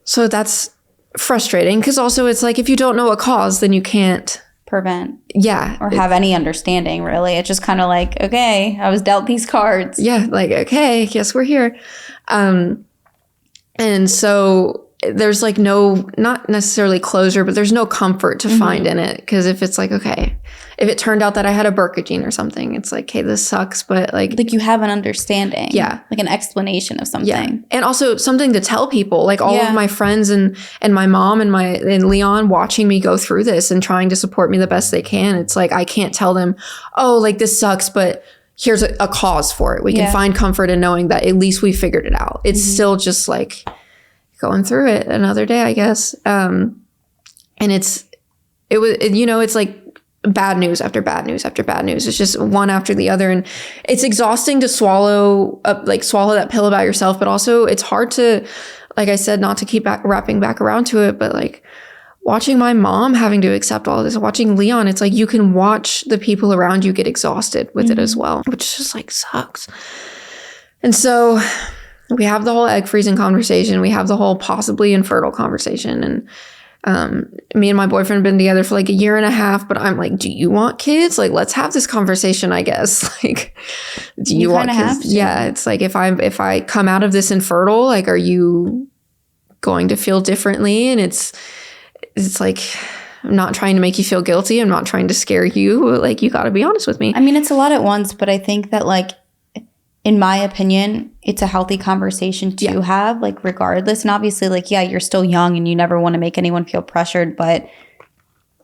So that's frustrating, because also it's like, if you don't know a cause, then you can't prevent. Yeah. Or have any understanding, really. It's just kind of like, okay, I was dealt these cards. Yeah, like, okay, guess we're here. And so there's like no, not necessarily closure, but there's no comfort to find in it. Because if it's like, okay, if it turned out that I had a BRCA gene or something, it's like, hey, this sucks, but like you have an understanding. Yeah. Like an explanation of something. Yeah. And also something to tell people, like all of my friends and my mom and Leon watching me go through this and trying to support me the best they can. It's like, I can't tell them, oh, like this sucks, but here's a cause for it. We can find comfort in knowing that at least we figured it out. It's still just like going through it another day, I guess. And it's like bad news after bad news after bad news. It's just one after the other. And it's exhausting to swallow that pill by yourself. But also it's hard to, like I said, not to keep wrapping back around to it, but like watching my mom having to accept all this, watching Leon, it's like you can watch the people around you get exhausted with it as well, which just like sucks. And so we have the whole egg freezing conversation. We have the whole possibly infertile conversation. And me and my boyfriend have been together for like a year and a half, but I'm like, do you want kids? Like, let's have this conversation, I guess. Like, do you want kids? Have to. Yeah. It's like, if I come out of this infertile, like, are you going to feel differently? And it's like, I'm not trying to make you feel guilty. I'm not trying to scare you. Like, you got to be honest with me. I mean, it's a lot at once, but I think that like, in my opinion, it's a healthy conversation to have, like, regardless. And obviously, like, you're still young and you never want to make anyone feel pressured, but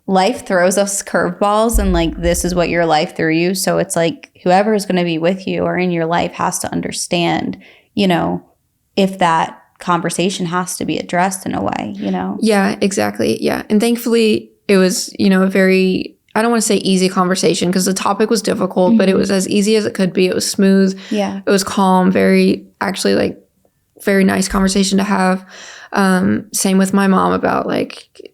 life throws us curveballs, and like, this is what your life threw you. So it's like, whoever is going to be with you or in your life has to understand, if that conversation has to be addressed in a way, Yeah, exactly. Yeah. And thankfully it was, a very, I don't want to say easy conversation, because the topic was difficult, but it was as easy as it could be. It was smooth. Yeah. It was calm, very nice conversation to have. Same with my mom about like,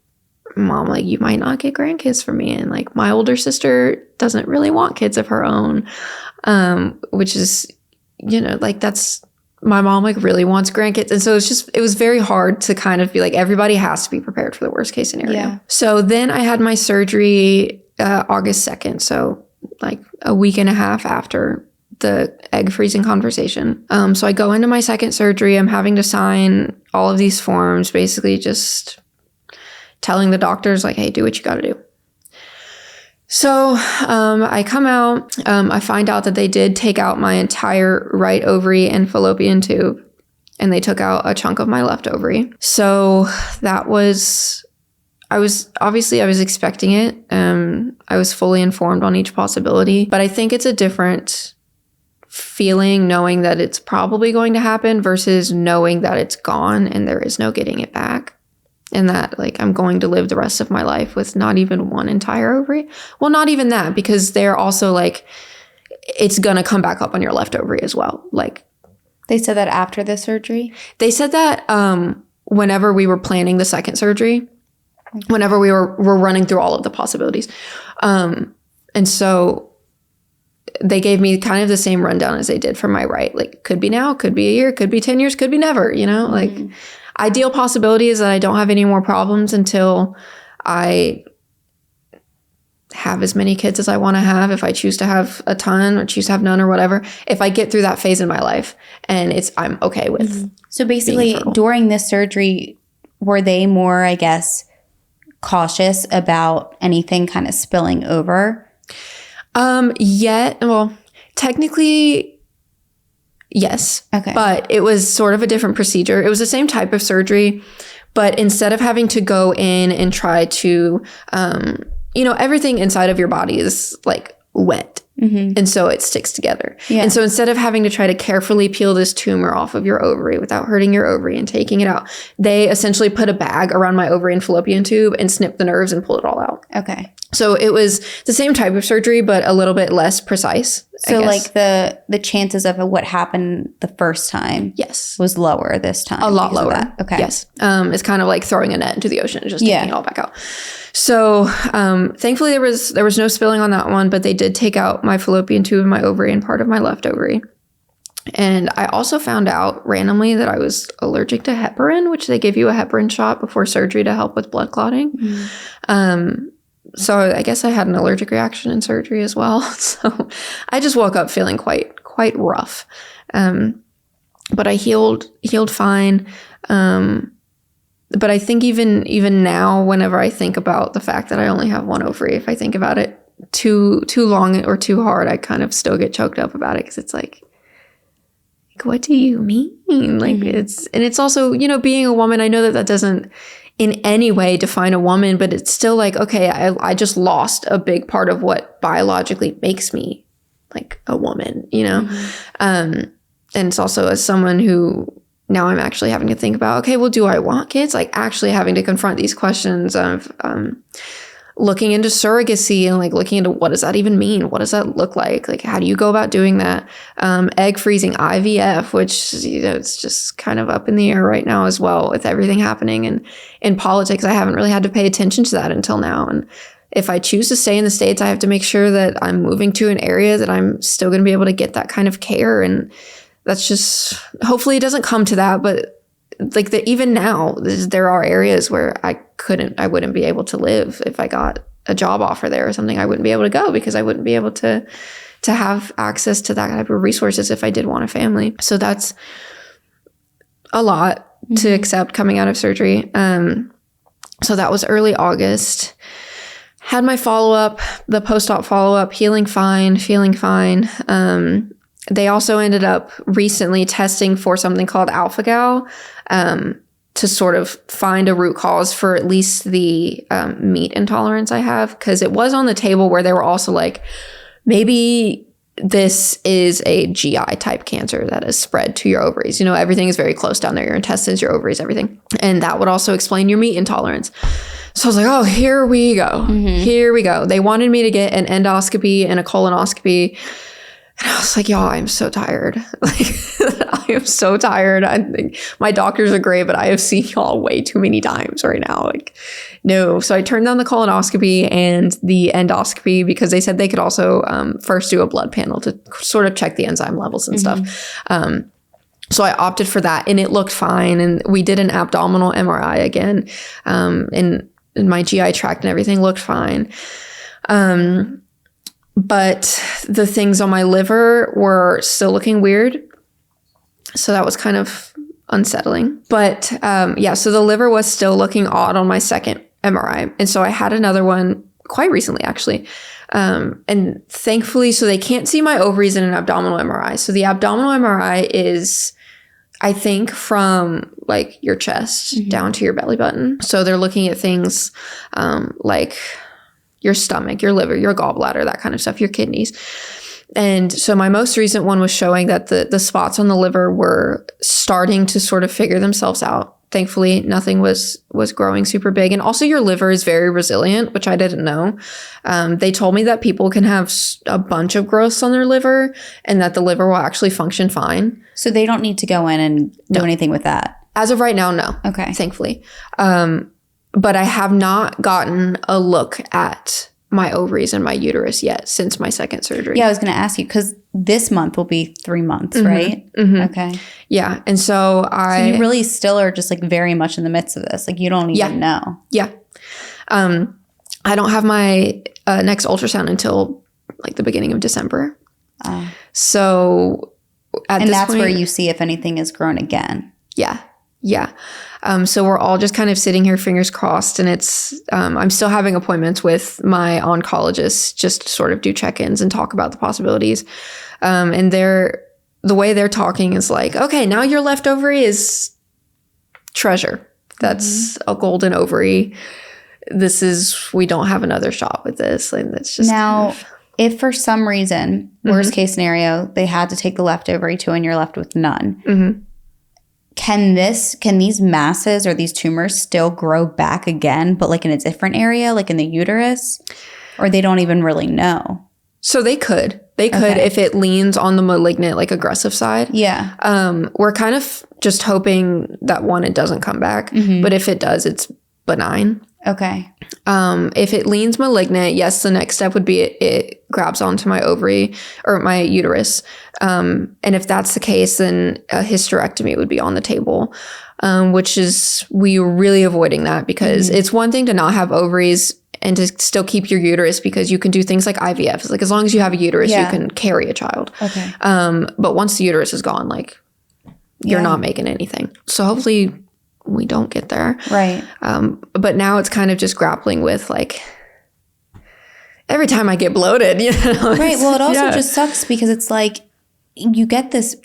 Mom, like, you might not get grandkids from me. And like, my older sister doesn't really want kids of her own, which is, like, that's, my mom like really wants grandkids. And so it was very hard to kind of be like, everybody has to be prepared for the worst case scenario. Yeah. So then I had my surgery August 2nd. So like a week and a half after the egg freezing conversation. So I go into my second surgery. I'm having to sign all of these forms, basically just telling the doctors like, hey, do what you got to do. So I come out, I find out that they did take out my entire right ovary and fallopian tube, and they took out a chunk of my left ovary. So that was, I was expecting it. I was fully informed on each possibility, but I think it's a different feeling knowing that it's probably going to happen versus knowing that it's gone and there is no getting it back. And that, like, I'm going to live the rest of my life with not even one entire ovary. Well, not even that, because they're also like, it's going to come back up on your left ovary as well. Like, they said that after the surgery? They said that whenever we were planning the second surgery, whenever we were running through all of the possibilities. And so they gave me kind of the same rundown as they did for my right. Like, could be now, could be a year, could be 10 years, could be never, you know? Like, ideal possibility is that I don't have any more problems until I have as many kids as I want to have. If I choose to have a ton or choose to have none or whatever, if I get through that phase in my life and I'm okay with. So basically, during this surgery, were they more, I guess, cautious about anything kind of spilling over? Well, technically, yes. Okay. But it was sort of a different procedure. It was the same type of surgery, but instead of having to go in and try to, everything inside of your body is like wet. And so it sticks together. Yeah. And so instead of having to try to carefully peel this tumor off of your ovary without hurting your ovary and taking it out, they essentially put a bag around my ovary and fallopian tube and snipped the nerves and pulled it all out. Okay. So it was the same type of surgery, but a little bit less precise. So like the chances of what happened the first time was lower this time. A lot lower. Okay. Yes. It's kind of like throwing a net into the ocean and just taking it all back out. So thankfully there was no spilling on that one, but they did take out my fallopian tube and my ovary and part of my left ovary. And I also found out randomly that I was allergic to heparin, which they give you a heparin shot before surgery to help with blood clotting. So I guess I had an allergic reaction in surgery as well. So I just woke up feeling quite rough. But I healed fine. But I think even now, whenever I think about the fact that I only have one ovary, if I think about it too long or too hard, I kind of still get choked up about it because it's like, what do you mean? Like it's also, being a woman, I know that doesn't in any way define a woman, but it's still like, okay, I just lost a big part of what biologically makes me like a woman, and it's also as someone who now I'm actually having to think about, okay, well, do I want kids? Like actually having to confront these questions of looking into surrogacy and like looking into what does that even mean? What does that look like? Like, how do you go about doing that? Egg freezing, IVF, which, it's just kind of up in the air right now as well with everything happening. And in politics, I haven't really had to pay attention to that until now. And if I choose to stay in the States, I have to make sure that I'm moving to an area that I'm still going to be able to get that kind of care. And that's just, hopefully it doesn't come to that, but like even now, there are areas where I wouldn't be able to live if I got a job offer there or something. I wouldn't be able to go because I wouldn't be able to have access to that type of resources if I did want a family. So that's a lot to accept coming out of surgery. So that was early August. Had my follow-up, the post-op follow-up, healing fine, feeling fine. They also ended up recently testing for something called alpha-gal to sort of find a root cause for at least the meat intolerance I have. Because it was on the table where they were also like, maybe this is a GI type cancer that is spread to your ovaries. Everything is very close down there, your intestines, your ovaries, everything. And that would also explain your meat intolerance. So I was like, oh, here we go. Here we go. They wanted me to get an endoscopy and a colonoscopy. And I was like, y'all, I'm so tired. I am so tired. I think my doctors are great, but I have seen y'all way too many times right now. No. So I turned down the colonoscopy and the endoscopy because they said they could also first do a blood panel to sort of check the enzyme levels and stuff. So I opted for that and it looked fine. And we did an abdominal MRI again. And my GI tract and everything looked fine. But the things on my liver were still looking weird. So that was kind of unsettling. But so the liver was still looking odd on my second MRI. And so I had another one quite recently, actually. And thankfully, so they can't see my ovaries in an abdominal MRI. So the abdominal MRI is, I think, from like your chest down to your belly button. So they're looking at things like your stomach, your liver, your gallbladder, that kind of stuff, your kidneys. And so my most recent one was showing that the spots on the liver were starting to sort of figure themselves out. Thankfully, nothing was growing super big. And also your liver is very resilient, which I didn't know. They told me that people can have a bunch of growths on their liver and that the liver will actually function fine. So they don't need to go in and do anything with that? As of right now, no. Okay. Thankfully. But I have not gotten a look at my ovaries and my uterus yet since my second surgery. Yeah, I was going to ask you because this month will be 3 months, right? Okay. Yeah. And so you really still are just like very much in the midst of this. Like you don't even know. Yeah. I don't have my next ultrasound until like the beginning of December. So at this that's point, where you see if anything has grown again. Yeah. Yeah. So we're all just kind of sitting here, fingers crossed. And it's, I'm still having appointments with my oncologist just to sort of do check-ins and talk about the possibilities. And the way they're talking is like, okay, now your left ovary is treasure. That's a golden ovary. We don't have another shot with this. And it's just now, if for some reason, worst case scenario, they had to take the left ovary too and you're left with none. Can these masses or these tumors still grow back again, but like in a different area, like in the uterus? Or they don't even really know? So they could if it leans on the malignant, like aggressive side. Yeah. We're kind of just hoping that it doesn't come back. But if it does, it's benign. Okay. If it leans malignant, yes, the next step would be it grabs onto my ovary or my uterus. And if that's the case, then a hysterectomy would be on the table, which is, we're really avoiding that because it's one thing to not have ovaries and to still keep your uterus because you can do things like IVF. Like as long as you have a uterus, you can carry a child. Okay. But once the uterus is gone, like you're not making anything. So hopefully we don't get there. Right. But now it's kind of just grappling with like every time I get bloated, you know. Right. Well, it also just sucks because it's like you get this.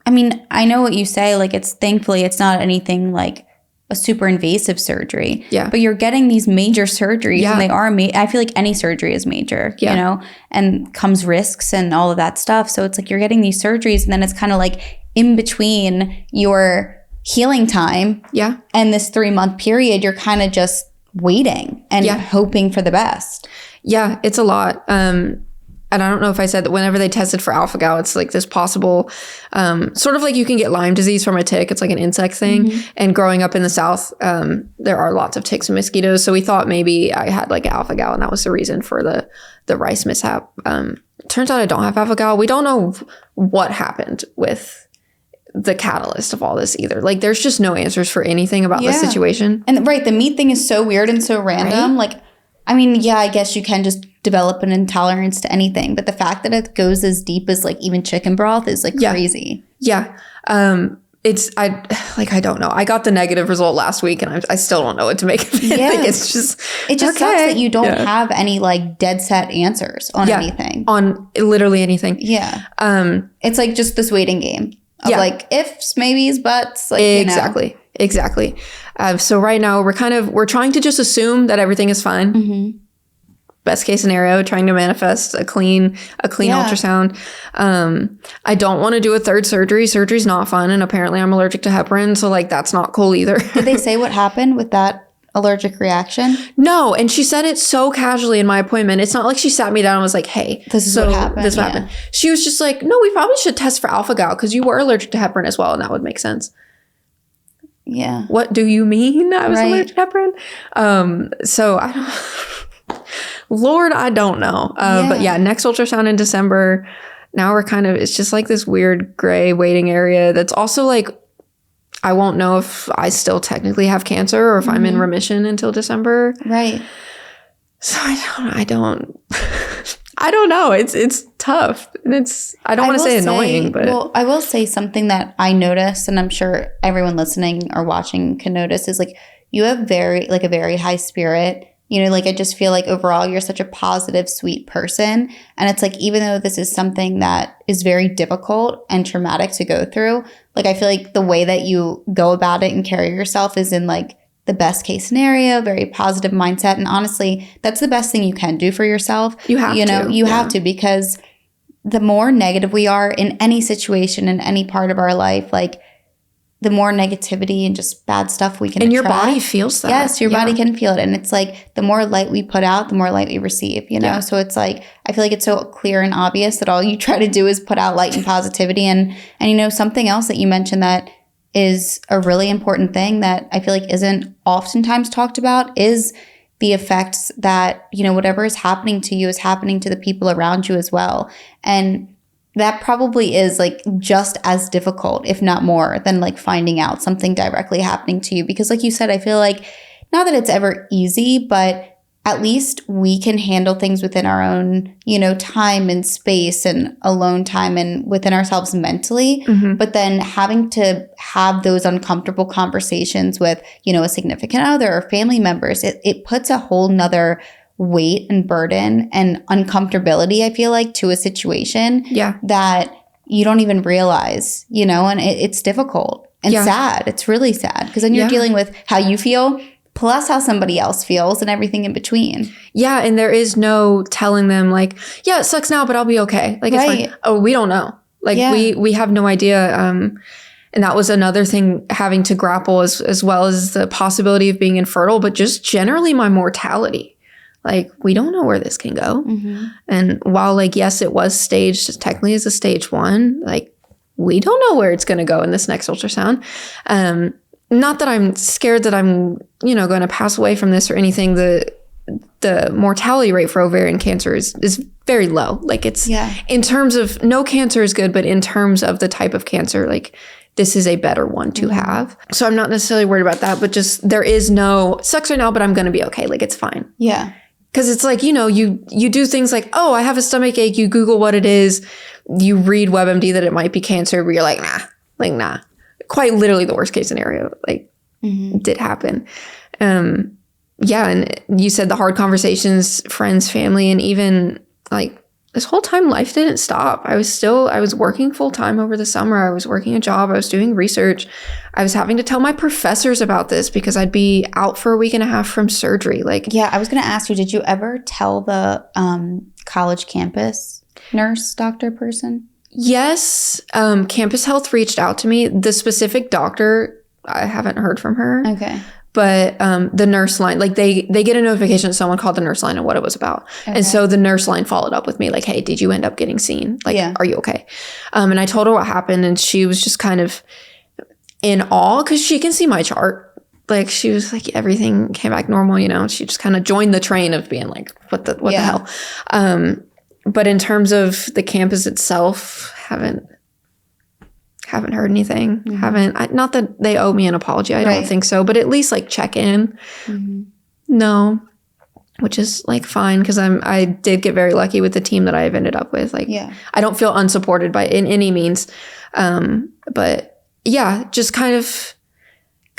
I mean, I know what you say. Like thankfully it's not anything like a super invasive surgery. Yeah. But you're getting these major surgeries and they are, I feel like any surgery is major, you know, and comes risks and all of that stuff. So it's like you're getting these surgeries and then it's kind of like in between your healing time and this 3-month period, you're kind of just waiting and hoping for the best. Yeah, it's a lot. And I don't know if I said that whenever they tested for alpha-gal, it's like this possible, sort of like you can get Lyme disease from a tick. It's like an insect thing. And growing up in the South, there are lots of ticks and mosquitoes. So we thought maybe I had like alpha-gal and that was the reason for the rice mishap. Turns out I don't have alpha-gal. We don't know what happened with the catalyst of all this either. Like there's just no answers for anything about this situation. And the meat thing is so weird and so random. Right? Like, I mean, I guess you can just develop an intolerance to anything, but the fact that it goes as deep as like even chicken broth is like crazy. Yeah. I don't know. I got the negative result last week and I still don't know what to make of it. Like it just sucks that you don't have any like dead set answers on anything. On literally anything. Yeah. It's like just this waiting game. Of like ifs, maybes, buts. Like, exactly. Exactly. So right now we're trying to just assume that everything is fine. Best case scenario, trying to manifest a clean ultrasound. I don't want to do a third surgery. Surgery's not fun. And apparently I'm allergic to heparin. So like, that's not cool either. Did they say what happened with that allergic reaction? No. And she said it so casually in my appointment. It's not like she sat me down and was like, hey, this is what happened. This happened. She was just like, no, we probably should test for alpha-gal because you were allergic to heparin as well. And that would make sense. Yeah. What do you mean I was allergic to heparin? So I don't, Lord, I don't know. But next ultrasound in December. Now we're it's just like this weird gray waiting area. That's also like, I won't know if I still technically have cancer or if I'm in remission until December. Right. So I don't know. It's tough. And I don't want to say annoying, but. Well, I will say something that I noticed, and I'm sure everyone listening or watching can notice, is like you have a very high spirit. You know, like I just feel like overall you're such a positive, sweet person. And it's like, even though this is something that is very difficult and traumatic to go through, like I feel like the way that you go about it and carry yourself is in like the best case scenario, very positive mindset. And honestly, that's the best thing you can do for yourself. You have to. You have to, because the more negative we are in any situation, in any part of our life, like the more negativity and just bad stuff we can attract. Your body feels that. Yes, your body can feel it. And it's like the more light we put out, the more light we receive, you know? Yeah. So it's like, I feel like it's so clear and obvious that all you try to do is put out light and positivity. And you know, something else that you mentioned that is a really important thing that I feel like isn't oftentimes talked about is the effects that, you know, whatever is happening to you is happening to the people around you as well. And that probably is like just as difficult, if not more, than like finding out something directly happening to you. Because like you said, I feel like not that it's ever easy, but at least we can handle things within our own, you know, time and space and alone time and within ourselves mentally. Mm-hmm. But then having to have those uncomfortable conversations with, you know, a significant other or family members, it puts a whole nother weight and burden and uncomfortability, I feel like, to a situation that you don't even realize, you know, and it's difficult and sad. It's really sad because then you're dealing with how you feel plus how somebody else feels and everything in between. Yeah, and there is no telling them like, yeah, it sucks now, but I'll be okay. Like, it's fine. Oh, we don't know. Like, we have no idea. And that was another thing having to grapple as well as the possibility of being infertile, but just generally my mortality. Like, we don't know where this can go. Mm-hmm. And while, like, yes, it was staged technically as a stage 1, like, we don't know where it's going to go in this next ultrasound. Not that I'm scared that I'm, you know, going to pass away from this or anything. The mortality rate for ovarian cancer is very low. Like, it's in terms of no cancer is good, but in terms of the type of cancer, like, this is a better one to have. So I'm not necessarily worried about that, but just there is no sucks right now, but I'm going to be okay. Like, it's fine. Yeah. Because it's like, you know, you do things like, oh, I have a stomach ache. You Google what it is. You read WebMD that it might be cancer, but you're like, nah. Quite literally the worst case scenario, like, did happen. And you said the hard conversations, friends, family, and even like this whole time life didn't stop. I was working full time over the summer. I was working a job. I was doing research. I was having to tell my professors about this because I'd be out for a week and a half from surgery. Like, yeah, I was going to ask you, did you ever tell the college campus nurse, doctor person? Yes, Campus Health reached out to me. The specific doctor, I haven't heard from her. Okay. But the nurse line, like they get a notification that someone called the nurse line and what it was about. Okay. And so the nurse line followed up with me like, hey, did you end up getting seen? Like, are you okay? And I told her what happened and she was just kind of in awe because she can see my chart. Like, she was like, everything came back normal, you know? She just kind of joined the train of being like, what the hell? But in terms of the campus itself, haven't heard anything. Mm-hmm. Not that they owe me an apology. I don't think so. But at least like check in. Mm-hmm. No, which is like fine because I did get very lucky with the team that I've ended up with. Like, I don't feel unsupported by in any means. But yeah, just kind of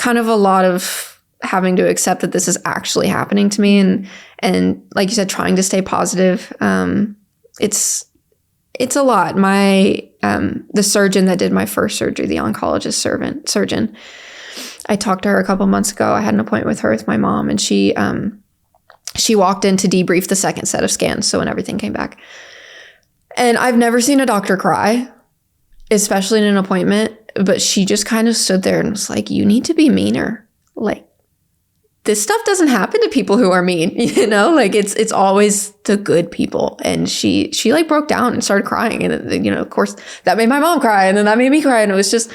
a lot of having to accept that this is actually happening to me, and like you said, trying to stay positive. It's a lot. My the surgeon that did my first surgery, the oncologist surgeon, I talked to her a couple months ago. I had an appointment with her with my mom, and she walked in to debrief the second set of scans. So when everything came back, and I've never seen a doctor cry, especially in an appointment. But she just kind of stood there and was like, "You need to be meaner. Like, this stuff doesn't happen to people who are mean, you know, like it's always the good people." And she like broke down and started crying. And, you know, of course that made my mom cry and then that made me cry. And it was just,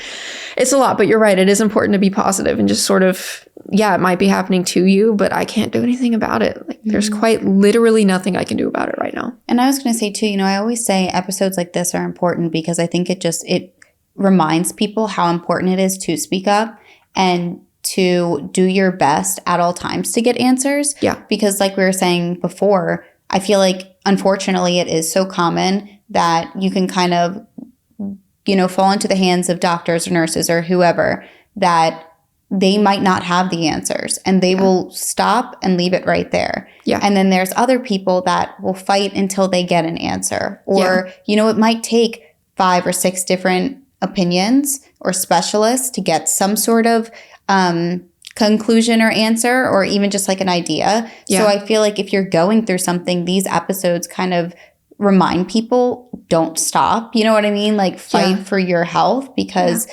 it's a lot, but you're right. It is important to be positive and just sort of, it might be happening to you, but I can't do anything about it. Like, there's quite literally nothing I can do about it right now. And I was going to say too, you know, I always say episodes like this are important because I think it reminds people how important it is to speak up and to do your best at all times to get answers. Yeah. Because like we were saying before, I feel like unfortunately it is so common that you can kind of, you know, fall into the hands of doctors or nurses or whoever that they might not have the answers and they will stop and leave it right there. Yeah. And then there's other people that will fight until they get an answer. Or, you know, it might take 5 or 6 different opinions or specialists to get some sort of conclusion or answer, or even just like an idea. So I feel like if you're going through something, these episodes kind of remind people, don't stop. You know what I mean? Like, fight for your health, because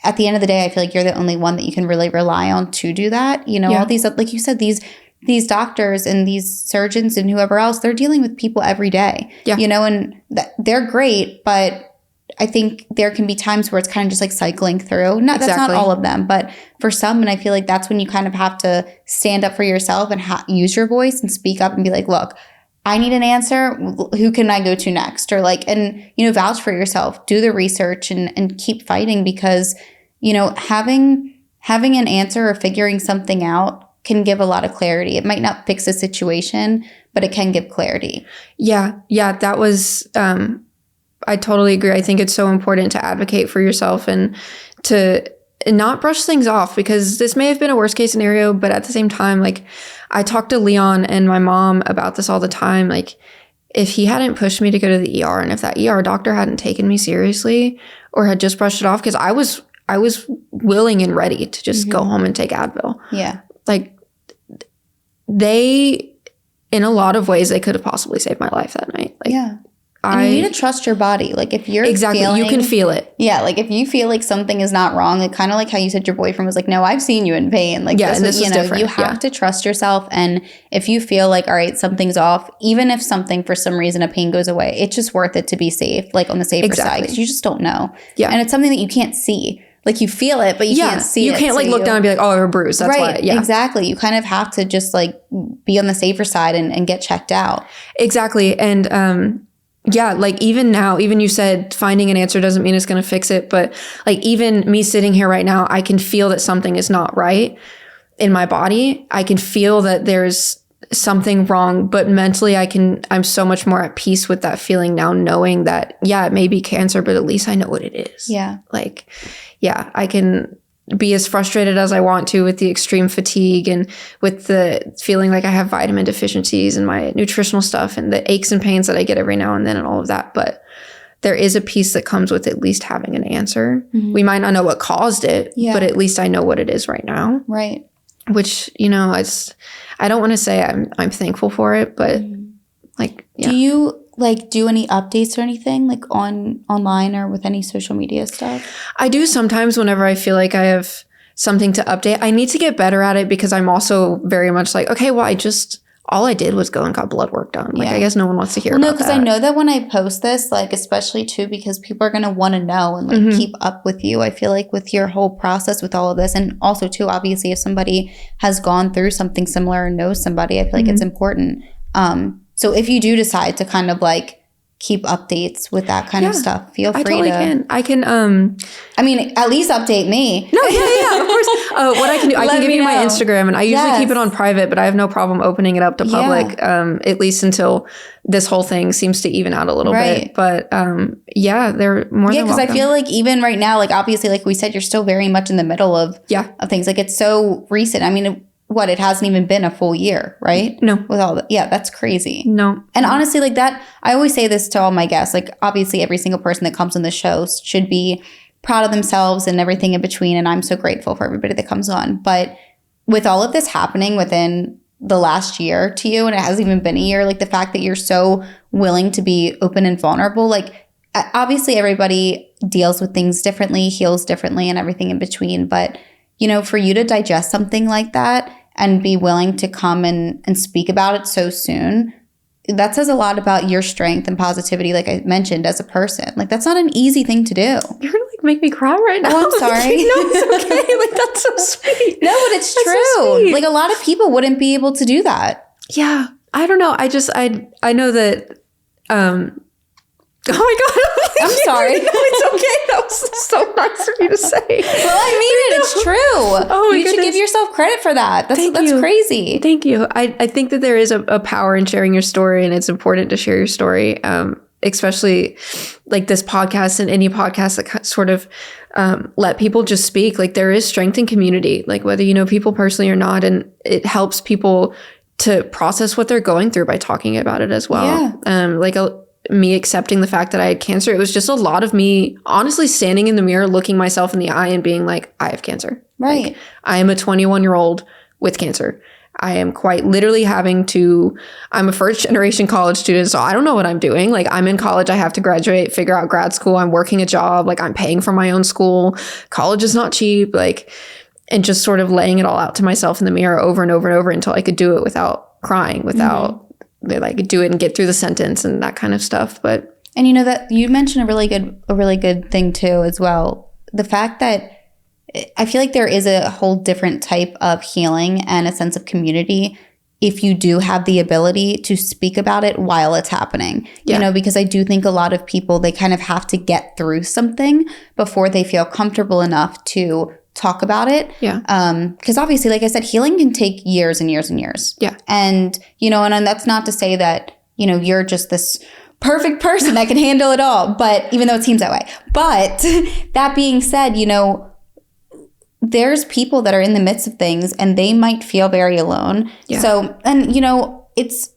at the end of the day, I feel like you're the only one that you can really rely on to do that. You know, all these, like you said, these doctors and these surgeons and whoever else, they're dealing with people every day, you know, and they're great, but I think there can be times where it's kind of just like cycling through. That's not all of them, but for some, and I feel like that's when you kind of have to stand up for yourself and use your voice and speak up and be like, look, I need an answer. Who can I go to next? Or like, and, you know, vouch for yourself, do the research and keep fighting, because, you know, having an answer or figuring something out can give a lot of clarity. It might not fix a situation, but it can give clarity. Yeah. That was, I totally agree. I think it's so important to advocate for yourself and to not brush things off, because this may have been a worst case scenario, but at the same time, like, I talk to Leon and my mom about this all the time. Like, if he hadn't pushed me to go to the ER, and if that ER doctor hadn't taken me seriously or had just brushed it off, because I was willing and ready to just go home and take Advil. Yeah. Like, they, in a lot of ways, they could have possibly saved my life that night. Like, yeah. And you need to trust your body. Like, if you're feeling, you can feel it. Yeah, like if you feel like something is not wrong, like kind of like how you said your boyfriend was like, no, I've seen you in pain. Like, this was different. You have to trust yourself. And if you feel like, all right, something's off, even if something for some reason a pain goes away, it's just worth it to be safe, like on the safer side, because you just don't know. Yeah, and it's something that you can't see. Like, you feel it, but you can't see it. You can't like look down and be like, oh, I have a bruise. That's why. Yeah, exactly. You kind of have to just like be on the safer side and get checked out. Exactly. And yeah, like even now, even you said finding an answer doesn't mean it's going to fix it. But like even me sitting here right now, I can feel that something is not right in my body. I can feel that there's something wrong, but mentally I'm so much more at peace with that feeling now, knowing that, yeah, it may be cancer, but at least I know what it is. Yeah. Like, yeah, I can be as frustrated as I want to with the extreme fatigue and with the feeling like I have vitamin deficiencies and my nutritional stuff and the aches and pains that I get every now and then and all of that. But there is a piece that comes with at least having an answer. Mm-hmm. We might not know what caused it, but at least I know what it is right now. Right. Which, you know, I don't want to say I'm thankful for it, but like, yeah. Do you like do any updates or anything like online or with any social media stuff? I do sometimes whenever I feel like I have something to update. I need to get better at it because I'm also very much like, okay, well, all I did was go and got blood work done. Like, I guess no one wants to hear about that. No, because I know that when I post this, like, especially too, because people are going to want to know and like keep up with you. I feel like with your whole process with all of this, and also too, obviously, if somebody has gone through something similar and knows somebody, I feel like it's important. So if you do decide to kind of like keep updates with that kind of stuff, feel free I can I mean, at least update me. No, yeah, of course. What I can do, I can give you my Instagram, and I usually keep it on private, but I have no problem opening it up to public, at least until this whole thing seems to even out a little bit. But they're more than welcome. Yeah, because I feel like even right now, like obviously, like we said, you're still very much in the middle of things. Like, it's so recent. I mean, it hasn't even been a full year, right? No. With all that. Yeah, that's crazy. No. And honestly, like that, I always say this to all my guests, like obviously every single person that comes on the show should be proud of themselves and everything in between. And I'm so grateful for everybody that comes on. But with all of this happening within the last year to you, and it hasn't even been a year, like the fact that you're so willing to be open and vulnerable, like obviously everybody deals with things differently, heals differently, and everything in between. But, you know, for you to digest something like that and be willing to come and speak about it so soon, that says a lot about your strength and positivity, like I mentioned, as a person. Like, that's not an easy thing to do. You're gonna like make me cry right now. Oh, I'm sorry. No, it's okay. Like, that's so sweet. No, but it's true. So like, a lot of people wouldn't be able to do that. Yeah. I don't know. I know that oh my God. I'm sorry. No, it's okay. That was so nice of you to say. Well, I mean it. It's true. Oh my You should give yourself credit for that. That's crazy. Thank you. I think that there is a power in sharing your story, and it's important to share your story, especially like this podcast and any podcast that sort of let people just speak. Like, there is strength in community, like whether you know people personally or not, and it helps people to process what they're going through by talking about it as well. Yeah. Me accepting the fact that I had cancer, it was just a lot of me honestly standing in the mirror, looking myself in the eye and being like, I have cancer. Right. Like, I am a 21-year-old with cancer. I am quite literally I'm a first generation college student, so I don't know what I'm doing. Like, I'm in college, I have to graduate, figure out grad school. I'm working a job. Like, I'm paying for my own school. College is not cheap. Like, and just sort of laying it all out to myself in the mirror over and over and over until I could do it without crying, without like do it and get through the sentence and that kind of stuff. But And you know that you mentioned a really good thing too as well. The fact that I feel like there is a whole different type of healing and a sense of community if you do have the ability to speak about it while it's happening. You know, because I do think a lot of people, they kind of have to get through something before they feel comfortable enough to talk about it. Because obviously, like I said, healing can take years and years and years. And, you know, and that's not to say that, you know, you're just this perfect person that can handle it all. But even though it seems that way. But that being said, you know, there's people that are in the midst of things and they might feel very alone. So, and you know, it's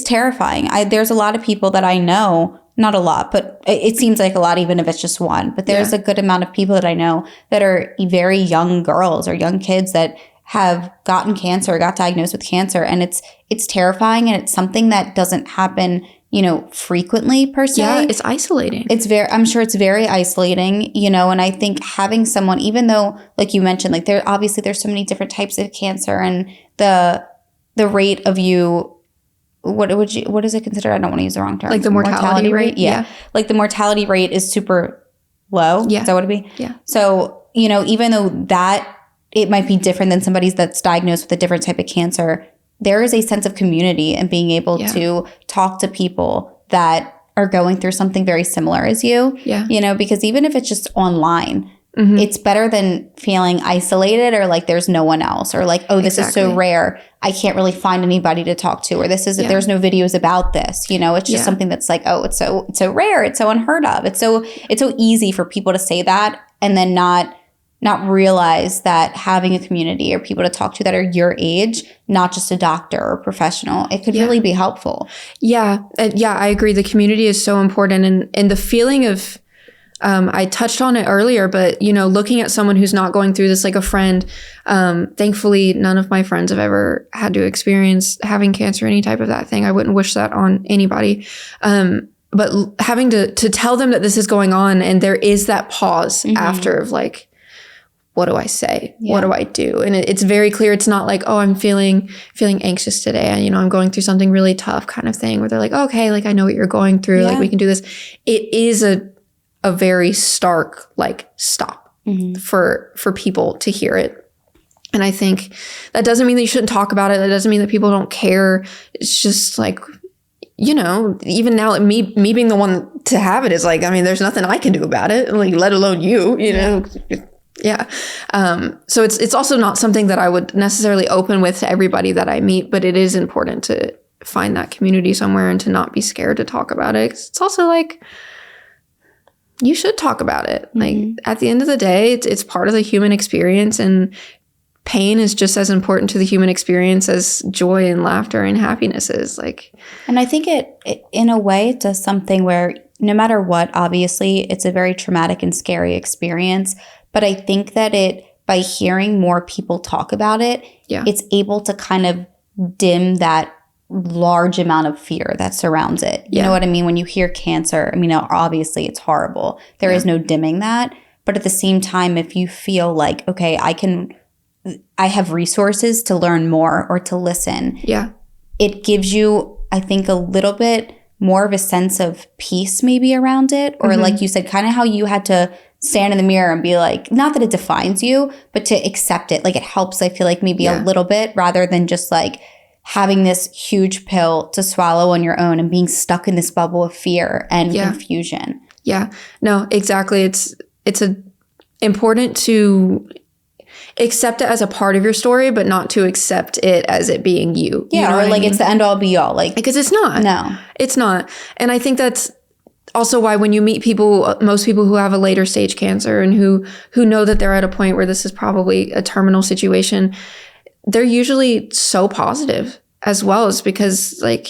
terrifying. There's a lot of people that I know, not a lot, but it seems like a lot, even if it's just one, but there's a good amount of people that I know that are very young girls or young kids that have gotten cancer, got diagnosed with cancer. And it's terrifying. And it's something that doesn't happen, you know, frequently per se. Yeah, it's isolating. I'm sure it's very isolating, you know, and I think having someone, even though, like you mentioned, like there's so many different types of cancer and the rate of you, what is it considered? I don't want to use the wrong term. Like the mortality rate? Yeah. Like the mortality rate is super low. Yeah. Is that what it'd be? Yeah. So, you know, even though that it might be different than somebody's that's diagnosed with a different type of cancer, there is a sense of community and being able to talk to people that are going through something very similar as you. You know, because even if it's just online, it's better than feeling isolated or like there's no one else or like, oh, this is so rare. I can't really find anybody to talk to, or there's no videos about this. You know, it's just something that's like, oh, it's so rare. It's so unheard of. It's so easy for people to say that and then not realize that having a community or people to talk to that are your age, not just a doctor or professional, it could really be helpful. Yeah, I agree. The community is so important. And the feeling of, I touched on it earlier, but, you know, looking at someone who's not going through this like a friend, thankfully, none of my friends have ever had to experience having cancer, any type of that thing. I wouldn't wish that on anybody. But having to tell them that this is going on and there is that pause after of like, what do I say? What do I do? And it's very clear. It's not like, oh, I'm feeling anxious today. And, you know, I'm going through something really tough kind of thing where they're like, okay, like I know what you're going through. Like we can do this. It is a very stark, like stop for people to hear it. And I think that doesn't mean that you shouldn't talk about it. That doesn't mean that people don't care. It's just like, you know, even now, me being the one to have it is like, I mean, there's nothing I can do about it, like, let alone you know. So it's also not something that I would necessarily open with to everybody that I meet, but it is important to find that community somewhere and to not be scared to talk about it. 'Cause it's also like, you should talk about it. Like at the end of the day, it's part of the human experience, and pain is just as important to the human experience as joy and laughter and happiness is. Like, and I think it in a way it does something where no matter what, obviously it's a very traumatic and scary experience. But I think that by hearing more people talk about it, it's able to kind of dim that large amount of fear that surrounds it. You know what I mean? When you hear cancer, I mean, obviously it's horrible. There is no dimming that. But at the same time, if you feel like, okay, I have resources to learn more or to listen. It gives you, I think, a little bit more of a sense of peace maybe around it. Or like you said, kind of how you had to stand in the mirror and be like, not that it defines you, but to accept it. Like it helps, I feel like maybe a little bit rather than just like having this huge pill to swallow on your own and being stuck in this bubble of fear and confusion. No, exactly. It's important to accept it as a part of your story, but not to accept it as it being you. Yeah, you know or like it's the end all be all. Like, because it's not. No. It's not. And I think that's also why when you meet people, most people who have a later stage cancer and who know that they're at a point where this is probably a terminal situation, they're usually so positive as well, is because like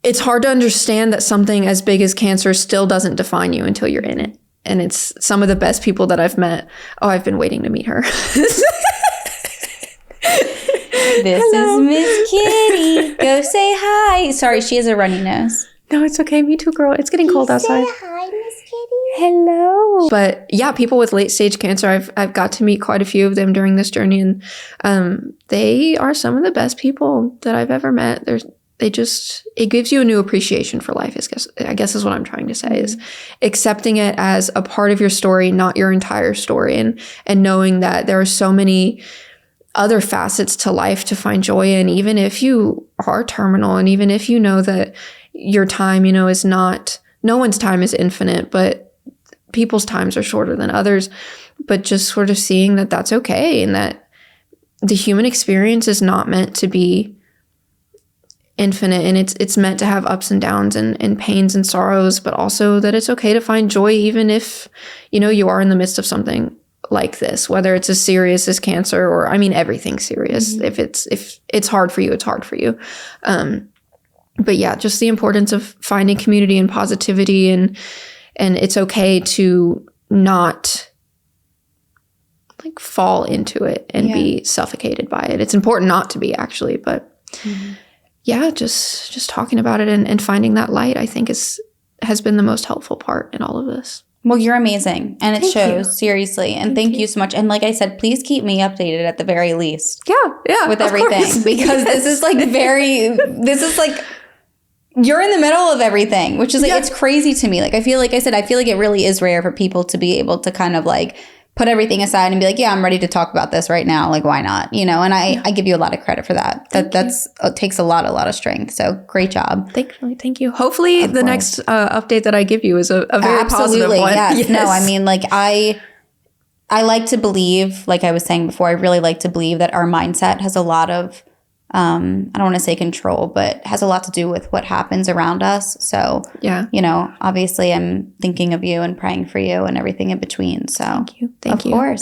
it's hard to understand that something as big as cancer still doesn't define you until you're in it. And it's some of the best people that I've met. Oh, I've been waiting to meet her. This is Miss Kitty. Go say hi. Sorry, she has a runny nose. No, it's okay. Me too, girl. It's getting cold outside. Say hi, Miss Kitty. Hello. But yeah, people with late stage cancer, I've got to meet quite a few of them during this journey, and they are some of the best people that I've ever met. They're it gives you a new appreciation for life, I guess is what I'm trying to say, is accepting it as a part of your story, not your entire story, and knowing that there are so many other facets to life to find joy in, even if you are terminal, and even if you know that your time, is not, no one's time is infinite, but people's times are shorter than others. But just sort of seeing that that's okay, and that the human experience is not meant to be infinite, and it's meant to have ups and downs and pains and sorrows, but also that it's okay to find joy even if you are in the midst of something like this, whether it's as serious as cancer, or everything's serious. If it's hard for you, it's hard for you. But yeah, just the importance of finding community and positivity, and it's okay to not like fall into it and be suffocated by it. It's important not to be, actually, but yeah, just talking about it and finding that light, I think has been the most helpful part in all of this. Well, you're amazing, and it shows, seriously. And thank you so much. And like I said, please keep me updated at the very least. Yeah, with everything, because this is like you're in the middle of everything, which is like it's crazy to me. Like I feel like it really is rare for people to be able to kind of like put everything aside and be like, yeah, I'm ready to talk about this right now. Like, why not? And I give you a lot of credit for that. It takes a lot of strength. So great job. Thank you. Hopefully the next update that I give you is a very positive one. Yes. No, like I like to believe, like I was saying before, I really like to believe that our mindset has a lot of, I don't want to say control, but has a lot to do with what happens around us. So, obviously I'm thinking of you and praying for you and everything in between. So thank you. Of course.